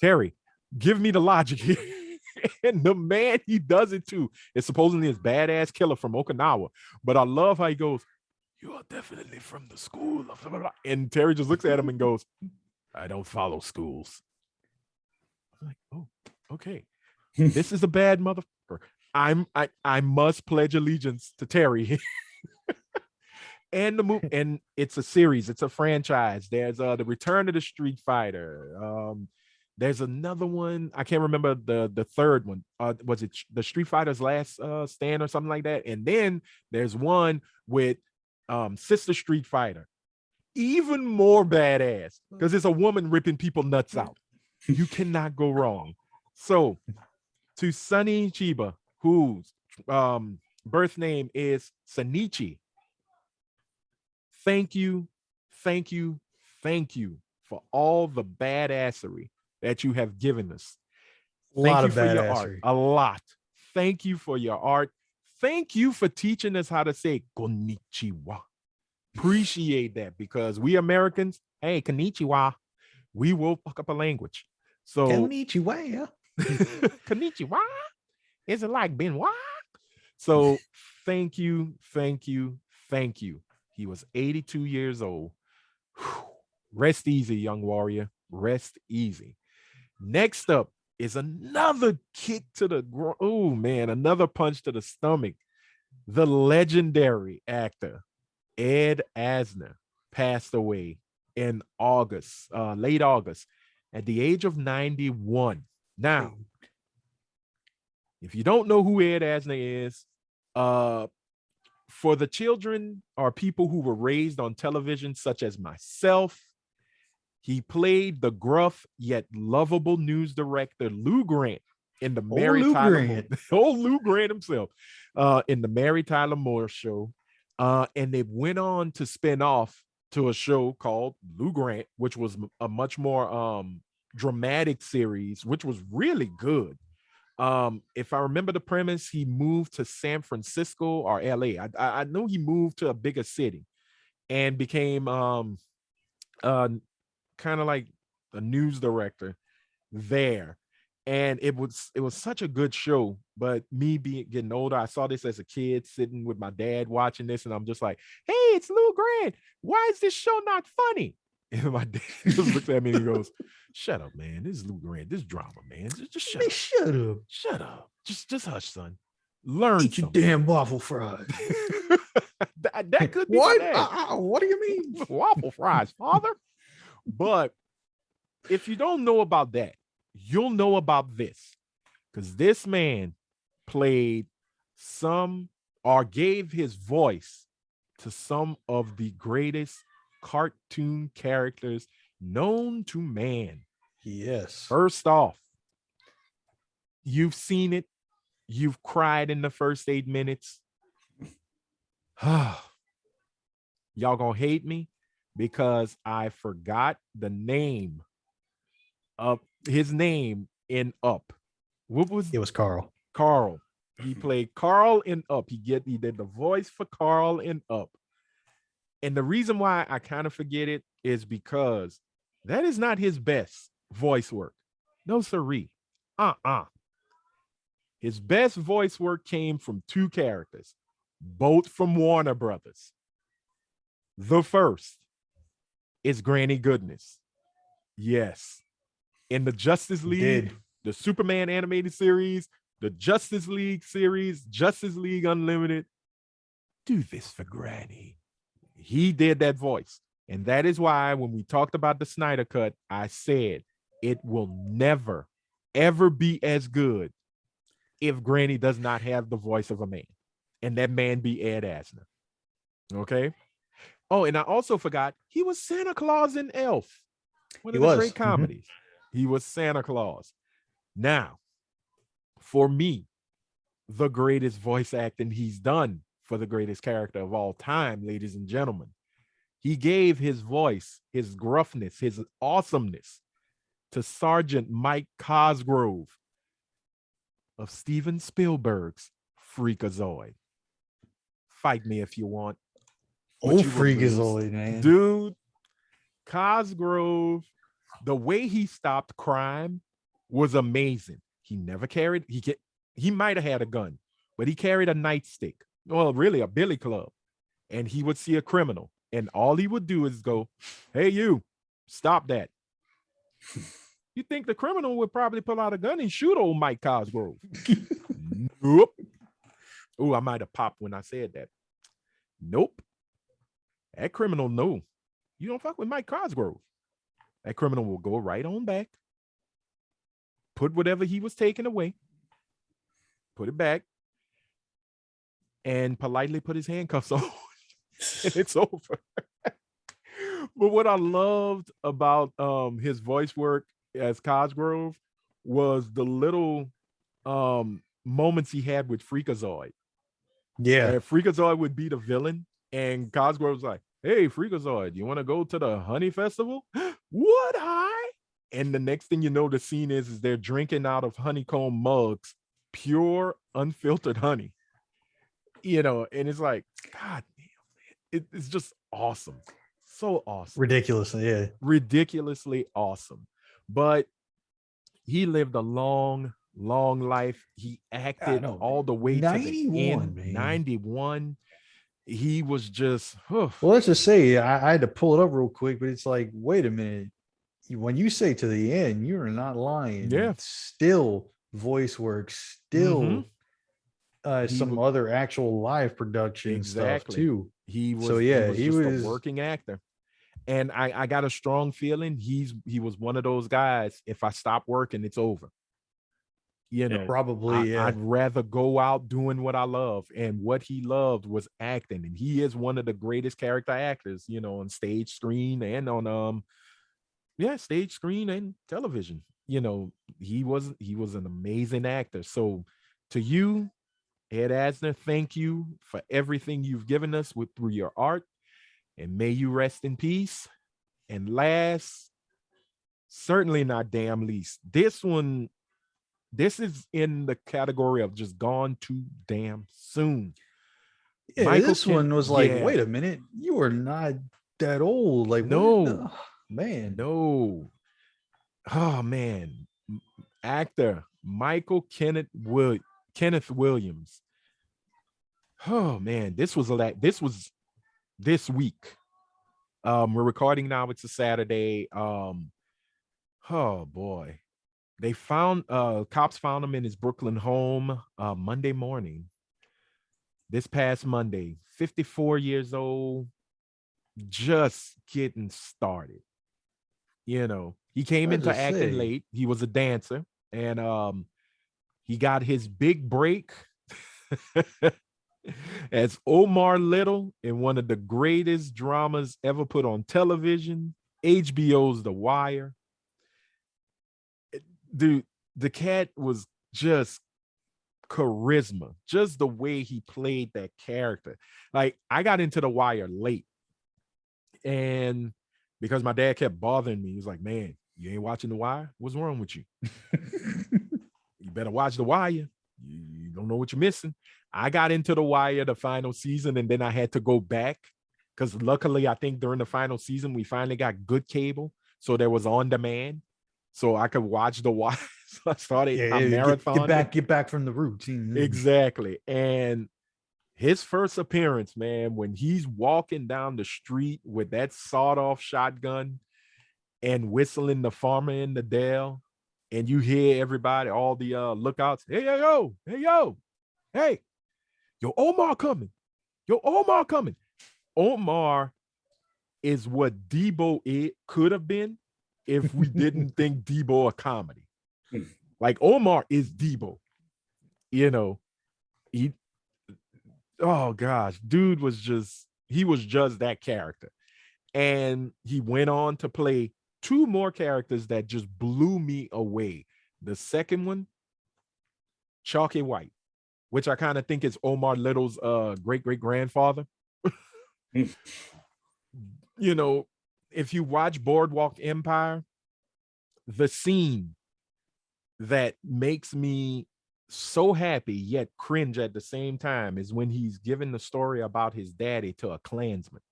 Terry, give me the logic here. And the man he does it to is supposedly his badass killer from Okinawa. But I love how he goes, you are definitely from the school of blah, blah, blah. And Terry just looks at him and goes, I don't follow schools. I'm like, oh, okay. This is a bad motherfucker. I must pledge allegiance to Terry. And the movie, and it's a series, it's a franchise. There's the Return of the Street Fighter. There's another one. I can't remember the third one. Was it the Street Fighter's Last Stand or something like that? And then there's one with Sister Street Fighter. Even more badass because it's a woman ripping people nuts out. You cannot go wrong. So to Sonny Chiba, whose birth name is Sanichi, thank you for all the badassery that you have given us. Thank you for your art. A lot. Thank you for your art. Thank you for teaching us how to say konnichiwa. Appreciate that, because we Americans, hey, konnichiwa, we will fuck up a language. So Konnichiwa. Konnichiwa. Is it like Benoit? So thank you. He was 82 years old. Rest easy, young warrior. Rest easy. Next up is another kick to the oh man, another punch to the stomach. The legendary actor Ed Asner passed away in August, late August, at the age of 91. Now, if you don't know who Ed Asner is, for the children or people who were raised on television, such as myself, he played the gruff yet lovable news director Lou Grant in the Mary Tyler Moore. Old Lou Grant himself in the Mary Tyler Moore Show. And they went on to spin off to a show called Lou Grant, which was a much more dramatic series, which was really good. If I remember the premise, he moved to San Francisco or LA. I know he moved to a bigger city and became kind of like a news director there. And it was such a good show. But me getting older, I saw this as a kid sitting with my dad watching this, and I'm just like, hey, it's Lou Grant. Why is this show not funny? And my dad just looks at me and he goes, shut up, man. This is Lou Grant. This drama, man. Just shut up. Shut up. Shut up. Just hush, son. Learn. Eat your damn waffle fries. that could be what? What do you mean? Waffle fries, father? But if you don't know about that, you'll know about this, because this man played gave his voice to some of the greatest cartoon characters known to man. Yes. First off, you've seen it. You've cried in the first 8 minutes. Y'all gonna hate me because I forgot the name his name in Up. What was It was Carl. Carl? He played Carl in Up. He did the voice for Carl in Up. And the reason why I kind of forget it is because that is not his best voice work. No, sirree. His best voice work came from two characters, both from Warner Brothers. The first is Granny Goodness. Yes. In the Justice League, the Superman animated series, the Justice League series, Justice League Unlimited. Do this for Granny. He did that voice. And that is why when we talked about the Snyder Cut, I said it will never, ever be as good if Granny does not have the voice of a man. And that man be Ed Asner. Okay? Oh, and I also forgot he was Santa Claus in Elf. One of the great comedies. He was Santa Claus. Now, for me, the greatest voice acting he's done for the greatest character of all time, ladies and gentlemen. He gave his voice, his gruffness, his awesomeness to Sergeant Mike Cosgrove of Steven Spielberg's Freakazoid. Fight me if you want. Freakazoid, man. Dude, Cosgrove, the way he stopped crime was amazing. He never carried, he might have had a gun, but he carried a nightstick. Well, really a billy club. And he would see a criminal. And all he would do is go, hey, you, stop that. You think the criminal would probably pull out a gun and shoot old Mike Cosgrove? Nope. Oh, I might have popped when I said that. Nope. That criminal, no. You don't fuck with Mike Cosgrove. That criminal will go right on back, put whatever he was taking away, put it back, and politely put his handcuffs on. And it's over. But what I loved about his voice work as Cosgrove was the little moments he had with Freakazoid. Yeah. Freakazoid would be the villain, and Cosgrove's like, hey, Freakazoid, you want to go to the honey festival? What, hi? And the next thing you know, the scene is they're drinking out of honeycomb mugs, pure, unfiltered honey. You know, and it's like, God damn, it's just awesome. So awesome. Ridiculously awesome. But he lived a long, long life. He acted all the way 91, to the end. Man. 91. He was just, well, let's just say I had to pull it up real quick, but it's like, wait a minute. When you say to the end, you're not lying. Yeah. Still voice work, still some other actual live production stuff too. He was a working actor. And I got a strong feeling he was one of those guys, if I stop working, it's over. You know, probably. I'd rather go out doing what I love. And what he loved was acting. And he is one of the greatest character actors, you know, on stage, screen, and on stage, screen, and television. You know, he was an amazing actor. So to you, Ed Asner, thank you for everything you've given us through your art. And may you rest in peace. And last, certainly not damn least, this is in the category of just gone too damn soon. Yeah, this one was like, wait a minute, you are not that old. Like, no, man. No. Oh, man. Actor Michael Kenneth Williams. Oh, man. This was this week. We're recording now. It's a Saturday. Oh boy. They found cops found him in his Brooklyn home Monday morning. This past Monday, 54 years old, just getting started. You know, he came into acting late. He was a dancer, and he got his big break as Omar Little in one of the greatest dramas ever put on television, HBO's The Wire. Dude, the cat was just charisma, just the way he played that character. Like, I got into The Wire late, and because my dad kept bothering me, he was like, man, You ain't watching The Wire? What's wrong with you? You better watch The Wire. You don't know what you're missing. I got into The Wire the final season, and then I had to go back because luckily, I think during the final season, we finally got good cable. So there was on demand. So I could watch The Wire. So I started a marathon. Get back from the roots. Exactly. And his first appearance, man, when he's walking down the street with that sawed-off shotgun and whistling The Farmer in the Dell, and you hear everybody, all the lookouts, hey, yo, hey, yo, hey, yo, Omar coming. Yo, Omar coming. Omar is what Debo could have been if we didn't think Debo a comedy. Like Omar is Debo. You know, oh gosh, dude was just that character. And he went on to play two more characters that just blew me away. The second one, Chalky White, which I kind of think is Omar Little's great-great-grandfather. You know, if you watch Boardwalk Empire, the scene that makes me so happy yet cringe at the same time is when he's giving the story about his daddy to a Klansman.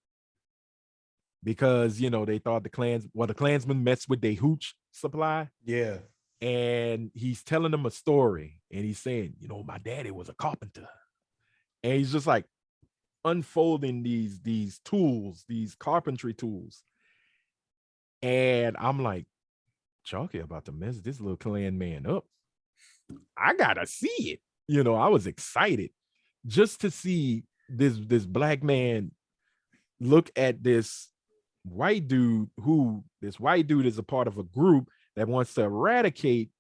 Because, you know, they thought the Klansman messed with their hooch supply. Yeah. And he's telling them a story and he's saying, you know, my daddy was a carpenter. And he's just like unfolding these tools, these carpentry tools. And I'm like, Chalky about to mess this little Klan man up. I gotta see it. You know, I was excited just to see this black man look at this white dude is a part of a group that wants to eradicate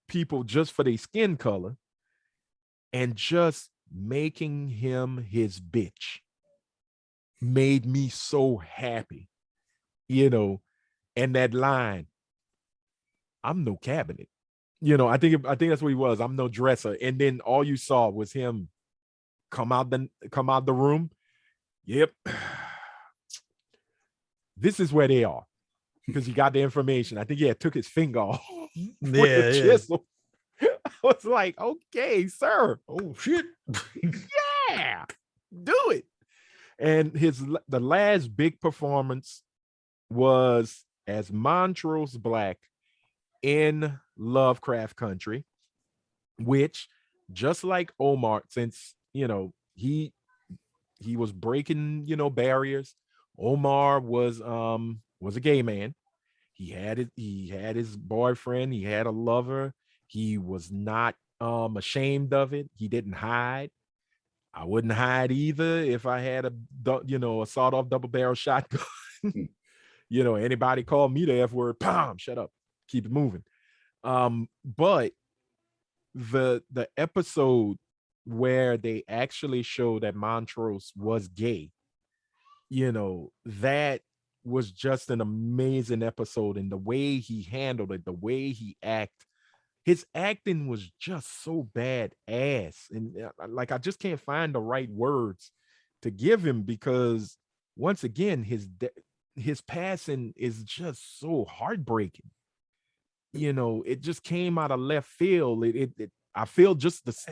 people just for their skin color and just making him his bitch made me so happy, you know. And that line, I'm no cabinet, you know, I think that's what he was. I'm no dresser. And then all you saw was him come out the room. Yep. This is where they are. Because he got the information. I think he had took his finger off with the chisel. I was like, okay, sir. Oh shit. Yeah, do it. And the last big performance was as Montrose Black in Lovecraft Country, which just like Omar, since you know he was breaking, you know, barriers. Omar was a gay man. He had his boyfriend, he had a lover. He was not ashamed of it. He didn't hide. I wouldn't hide either if I had a sawed-off double-barrel shotgun. You know, anybody call me the F word, bam, shut up, keep it moving. But the episode where they actually show that Montrose was gay, you know, that was just an amazing episode. And the way he handled it, the way he acted, his acting was just so badass. And like, I just can't find the right words to give him, because once again, his passing is just so heartbreaking. You know, it just came out of left field. I feel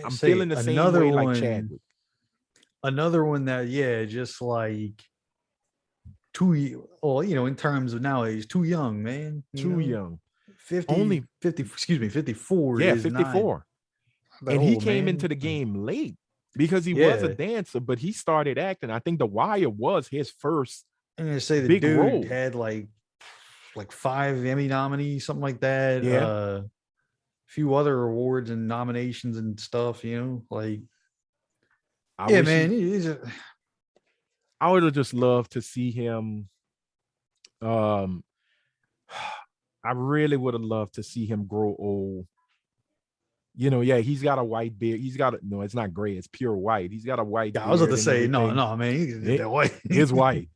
I'm feeling the same way like Chadwick. Another one that, just like in terms of nowadays, too young, man. Too young. 50, 54. Yeah, 54. And he came into the game late because he was a dancer, but he started acting. I think The Wire was his first. I'm gonna say the big dude role. had like 5 Emmy nominees, something like that. Yeah. A few other awards and nominations and stuff, you know, like I would have just loved to see him. I really would have loved to see him grow old. You know, he's got a white beard. No, it's not gray, it's pure white. He's got a white beard. I was about to say, no, man, that white. It's white.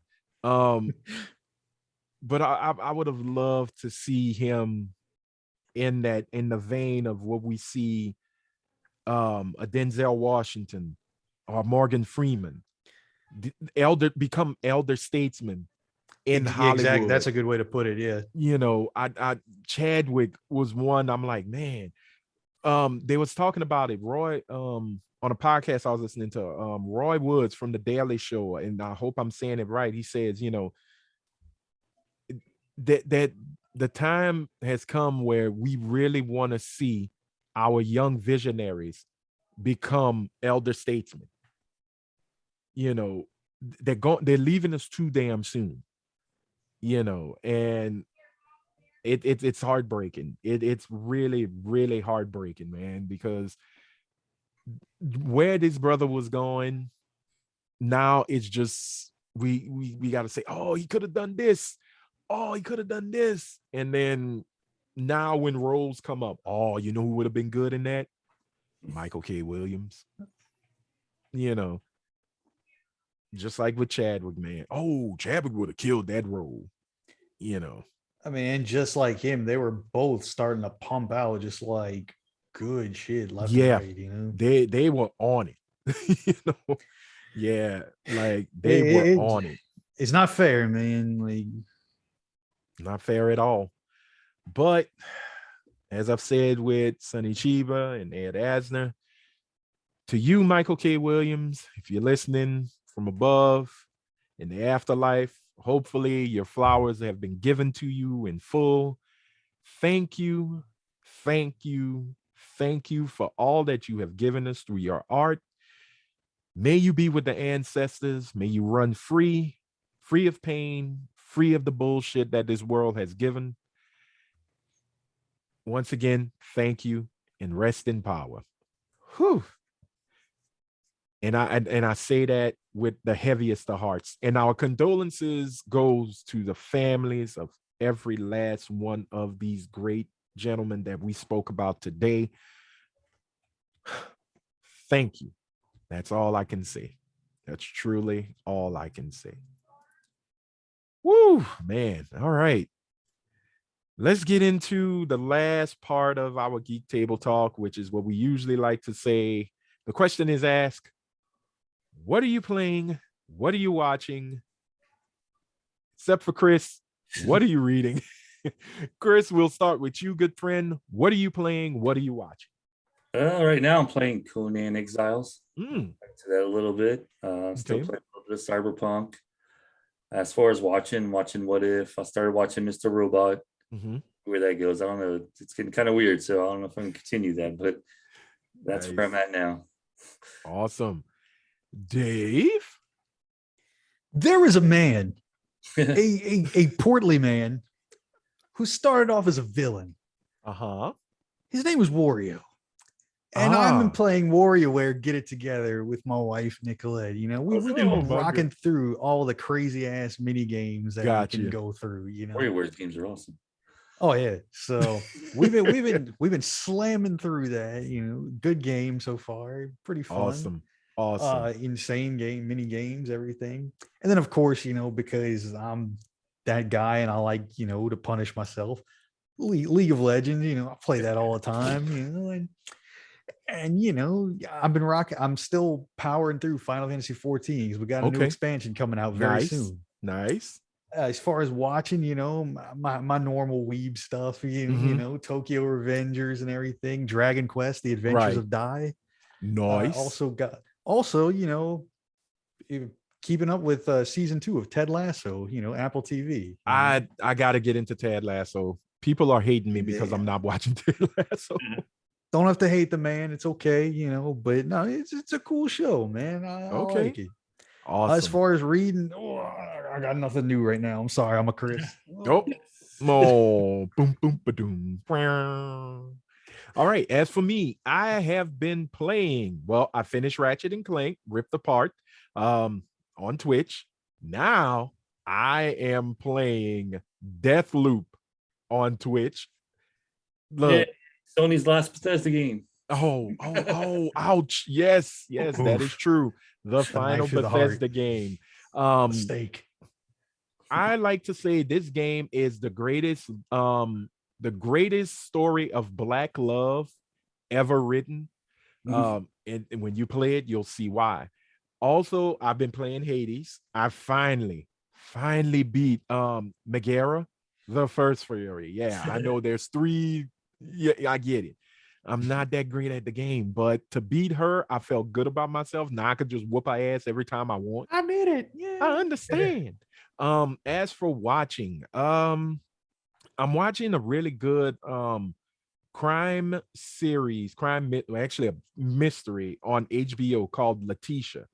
But I would have loved to see him in the vein of what we see a Denzel Washington or Morgan Freeman, become elder statesman in Hollywood. Exactly. That's a good way to put it. Yeah. You know, I Chadwick was one. I'm like, man. They was talking about it. Roy, on a podcast I was listening to, Roy Woods from the Daily Show, and I hope I'm saying it right. He says, you know, that the time has come where we really want to see our young visionaries become elder statesmen. You know, they're leaving us too damn soon. You know, and it's heartbreaking. It's really, really heartbreaking, man, because where this brother was going, now it's just we got to say, oh, he could have done this. Oh, he could have done this. And then now when roles come up, oh, you know who would have been good in that? Michael K. Williams. You know, just like with Chadwick, man. Oh, Chadwick would have killed that role. You know. I mean, and just like him, they were both starting to pump out just like good shit left and right, you know. They were on it. You know, yeah, like they were on it. It's not fair, man. Like, not fair at all. But as I've said with Sonny Chiba and Ed Asner, to you, Michael K. Williams, if you're listening from above in the afterlife, hopefully your flowers have been given to you in full. Thank you, thank you, thank you for all that you have given us through your art. May you be with the ancestors. May you run free of pain, free of the bullshit that this world has given. Once again, thank you and rest in power. Whew. And I say that with the heaviest of hearts. And our condolences goes to the families of every last one of these great gentlemen that we spoke about today. Thank you. That's all I can say. That's truly all I can say. Woo, man. All right. Let's get into the last part of our Geek Table Talk, which is what we usually like to say. The question is asked, what are you playing? What are you watching? Except for Chris, what are you reading? Chris, we'll start with you, good friend. What are you playing? What are you watching? Right now I'm playing Conan Exiles. Back to that a little bit. Still playing a little bit of Cyberpunk. As far as watching What If, I started watching Mr. Robot. Where that goes, I don't know. It's getting kind of weird, so I don't know if I can continue that, but that's where I'm at now. Awesome. Dave? There is a man, a portly man, who started off as a villain. His name was Wario. And I've been playing WarioWare Get It Together with my wife, Nicolette. You know, we've been rocking through all the crazy ass mini games that we can go through. You know, WarioWare games are awesome. Oh yeah, so we've been slamming through that. You know, good game so far, pretty fun. Awesome. Insane game, mini games, everything. And then of course, you know, because I'm that guy and I like, you know, to punish myself, League of Legends. You know, I play that all the time. You know, and you know, I've been rocking. I'm still powering through Final Fantasy 14 because we got a new expansion coming out very soon. Nice. As far as watching, you know, my normal weeb stuff, you know, Tokyo Revengers and everything, Dragon Quest, The Adventures of Dai. Nice. Also, you know, keeping up with season 2 of Ted Lasso, you know, Apple TV. I got to get into Ted Lasso. People are hating me because I'm not watching Ted Lasso. Don't have to hate the man. It's okay, you know, but no, it's a cool show, man. I like it. Awesome. As far as reading, I got nothing new right now. I'm sorry, I'm a Chris. Boom, boom, ba-doom. All right. As for me, I have been playing. Well, I finished Ratchet and Clank, Ripped Apart, on Twitch. Now I am playing Deathloop on Twitch. Look, Sony's last Bethesda game. Ouch. Yes, that is true. The final Bethesda game. Mistake. I like to say this game is the greatest story of Black love ever written. And when you play it, you'll see why. Also, I've been playing Hades. I finally finally beat Megara, the first Fury. Yeah, I know there's 3. Yeah, I get it. I'm not that great at the game, but to beat her, I felt good about myself. Now I could just whoop her ass every time I want. I did it. Yeah. I understand. As for watching, I'm watching a really good crime series, actually a mystery on HBO called Letitia.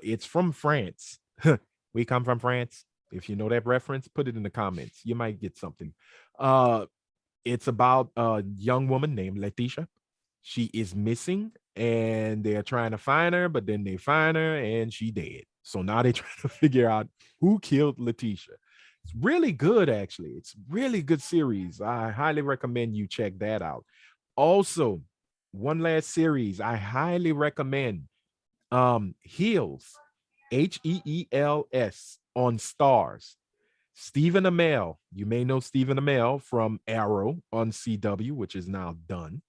It's from France. We come from France. If you know that reference, put it in the comments. You might get something. Uh, it's about a young woman named Letitia. She is missing and they're trying to find her, but then they find her and she dead. So now they're trying to figure out who killed Letitia. It's really good, actually. It's really good series. I highly recommend you check that out. Also, one last series I highly recommend. Heels, Heels on Stars. Stephen Amell, you may know Stephen Amell from Arrow on CW, which is now done.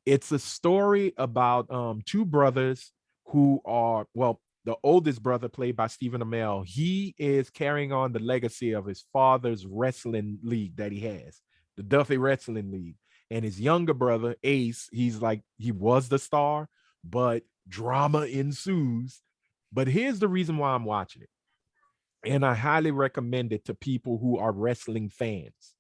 It's a story about 2 brothers who are, well, the oldest brother, played by Stephen Amell, he is carrying on the legacy of his father's wrestling league that he has, the Duffy Wrestling League. And his younger brother, Ace, he's like, he was the star, but drama ensues. But here's the reason why I'm watching it. And I highly recommend it to people who are wrestling fans.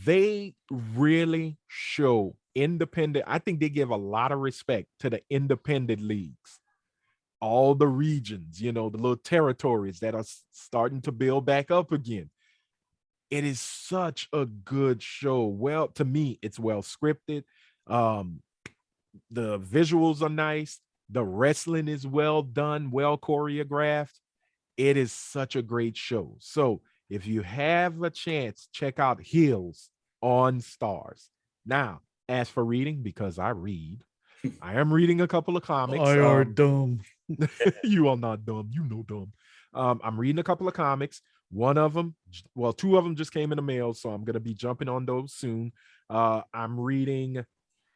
They really show independent. I think they give a lot of respect to the independent leagues, all the regions, the little territories that are starting to build back up again. It is such a good show. Well, to me, it's well scripted. Um, the visuals are nice. The wrestling is well done, well choreographed. It is such a great show. So if you have a chance, check out Heels on Stars. Now, as for reading, because I read, I am reading a couple of comics. I are dumb. You are not dumb. You know dumb. I'm reading a couple of comics. One of them, well, 2 of them just came in the mail, so I'm going to be jumping on those soon. I'm reading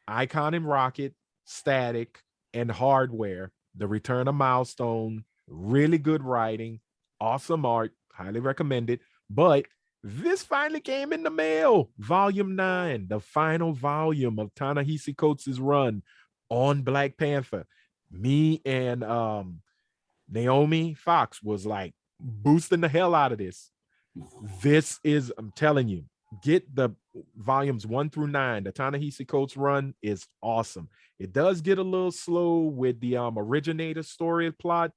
Icon and Rocket, Static, and Hardware, The Return of Milestone. Really good writing, awesome art, highly recommend it. But this finally came in the mail. Volume 9, the final volume of Ta-Nehisi Coates' run on Black Panther. Me and Naomi Fox was like boosting the hell out of this. This is, I'm telling you, get the volumes 1 through 9. The Ta-Nehisi Coates run is awesome. It does get a little slow with the originator story plot,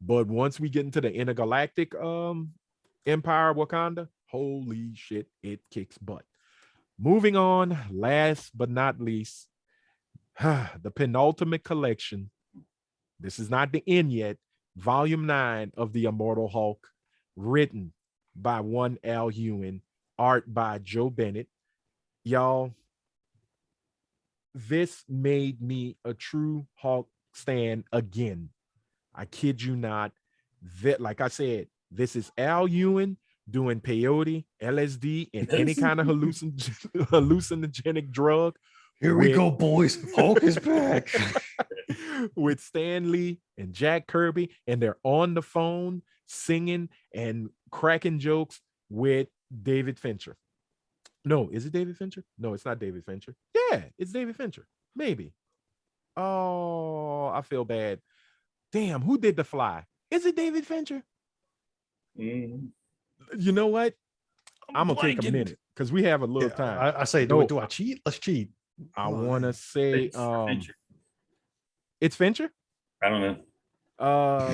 but once we get into the intergalactic empire of Wakanda, holy shit, it kicks butt. Moving on, last but not least, the penultimate collection. This is not the end yet. Volume 9 of The Immortal Hulk, written by one Al Ewing, art by Joe Bennett. Y'all, this made me a true Hulk stan again. I kid you not. That, like I said, this is Al Ewing doing peyote, LSD, and any kind of hallucinogenic drug. Here we go, boys. Hulk is back. With Stan Lee and Jack Kirby, and they're on the phone singing and cracking jokes with David Fincher. No, is it David Fincher? No, it's not David Fincher. Yeah, it's David Fincher. Maybe. Oh, I feel bad. Damn, who did The Fly? Is it David Fincher? Mm. You know what? I'm gonna take a minute because we have a little time. I say, do I cheat? Let's cheat. I want to say Fincher. It's Fincher? I don't know.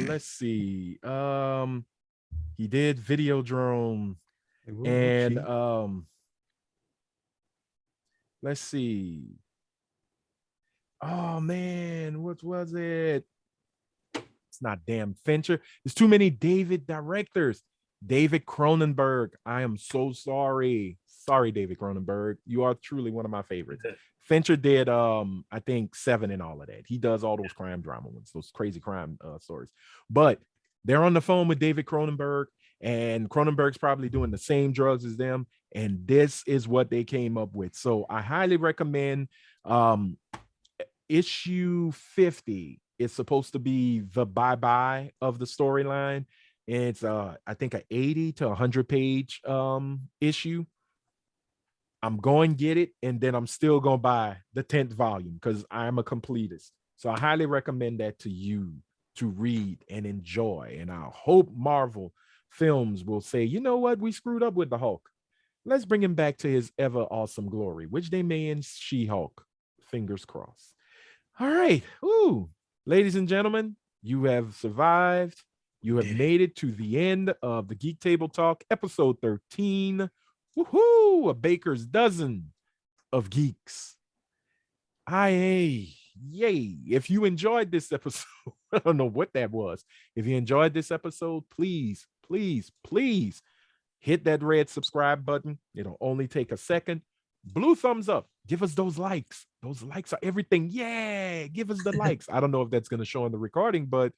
Let's see. He did Videodrome and let's see. Oh man, what was it? It's not damn Fincher. There's too many David directors. David Cronenberg. I am so sorry. Sorry, David Cronenberg. You are truly one of my favorites. Fincher did I think 7 and all of that. He does all those crime drama ones, those crazy crime stories. But they're on the phone with David Cronenberg, and Cronenberg's probably doing the same drugs as them, and this is what they came up with. So I highly recommend issue 50. It's supposed to be the bye-bye of the storyline, It's I think a 80 to 100 page issue. I'm going to get it, and then I'm still going to buy the 10th volume because I'm a completist. So I highly recommend that to you to read and enjoy. And I hope Marvel Films will say, you know what, we screwed up with the Hulk. Let's bring him back to his ever awesome glory, which they may in She-Hulk. Fingers crossed. All right. Ooh, ladies and gentlemen, you have survived. You have made it to the end of the Geek Table Talk, episode 13. Woohoo! A baker's dozen of geeks. Yay. If you enjoyed this episode, I don't know what that was. If you enjoyed this episode, please hit that red subscribe button. It'll only take a second. Blue thumbs up. Give us those likes. Those likes are everything. Yeah, give us the likes. I don't know if that's going to show in the recording, but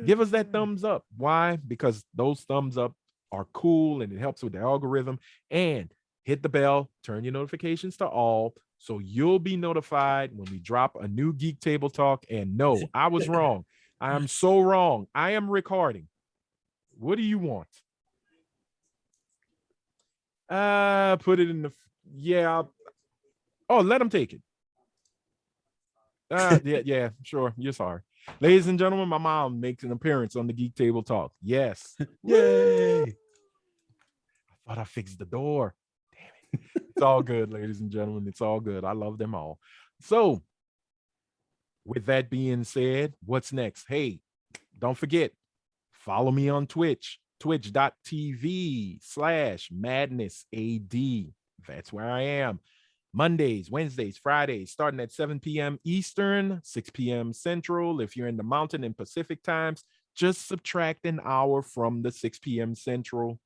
give us that thumbs up. Why? Because those thumbs up are cool and it helps with the algorithm. And hit the bell, turn your notifications to all, so you'll be notified when we drop a new Geek Table Talk. And no, I was wrong. I am so wrong. I am recording. What do you want? Put it in the, yeah. Oh, let him take it. Yeah, sure. You're sorry. Ladies and gentlemen, my mom makes an appearance on the Geek Table Talk. Yes. Yay. I thought I fixed the door. Damn it. It's all good, ladies and gentlemen. It's all good. I love them all. So, with that being said, what's next? Hey, don't forget, follow me on Twitch, twitch.tv/madnessad. That's where I am. Mondays, Wednesdays, Fridays, starting at 7 p.m. Eastern, 6 p.m. Central. If you're in the Mountain and Pacific times, just subtract an hour from the 6 p.m. Central.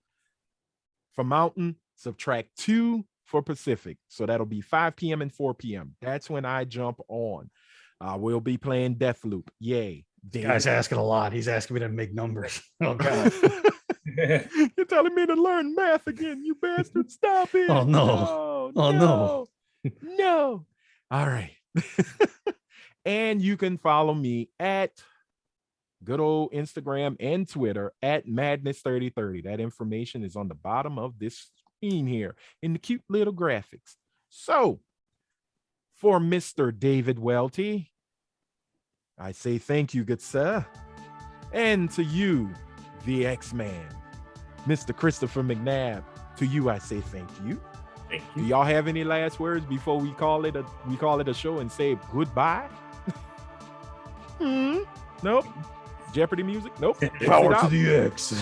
For Mountain, subtract 2 for Pacific. So that'll be 5 p.m. and 4 p.m. That's when I jump on. We'll be playing Deathloop. Yay. This guy's asking a lot. He's asking me to make numbers. Oh, God. You're telling me to learn math again, you bastard. Stop it. Oh, no. No. No. All right. And you can follow me at good old Instagram and Twitter at Madness3030. That information is on the bottom of this screen here in the cute little graphics. So, for Mr. David Welty, I say thank you, good sir. And to you, the X-Man, Mr. Christopher McNabb, to you I say thank you. Thank Do you. y'all have any last words before we call it a show and say goodbye? Nope. Jeopardy music? Nope. Power Exit to out. the X.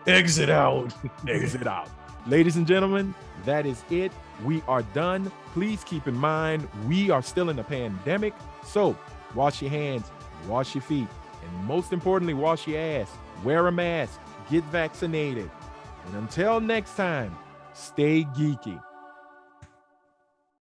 Exit out. Exit out. Ladies and gentlemen, that is it. We are done. Please keep in mind, we are still in a pandemic. So wash your hands, wash your feet, and most importantly, wash your ass. Wear a mask, get vaccinated. And until next time, stay geeky.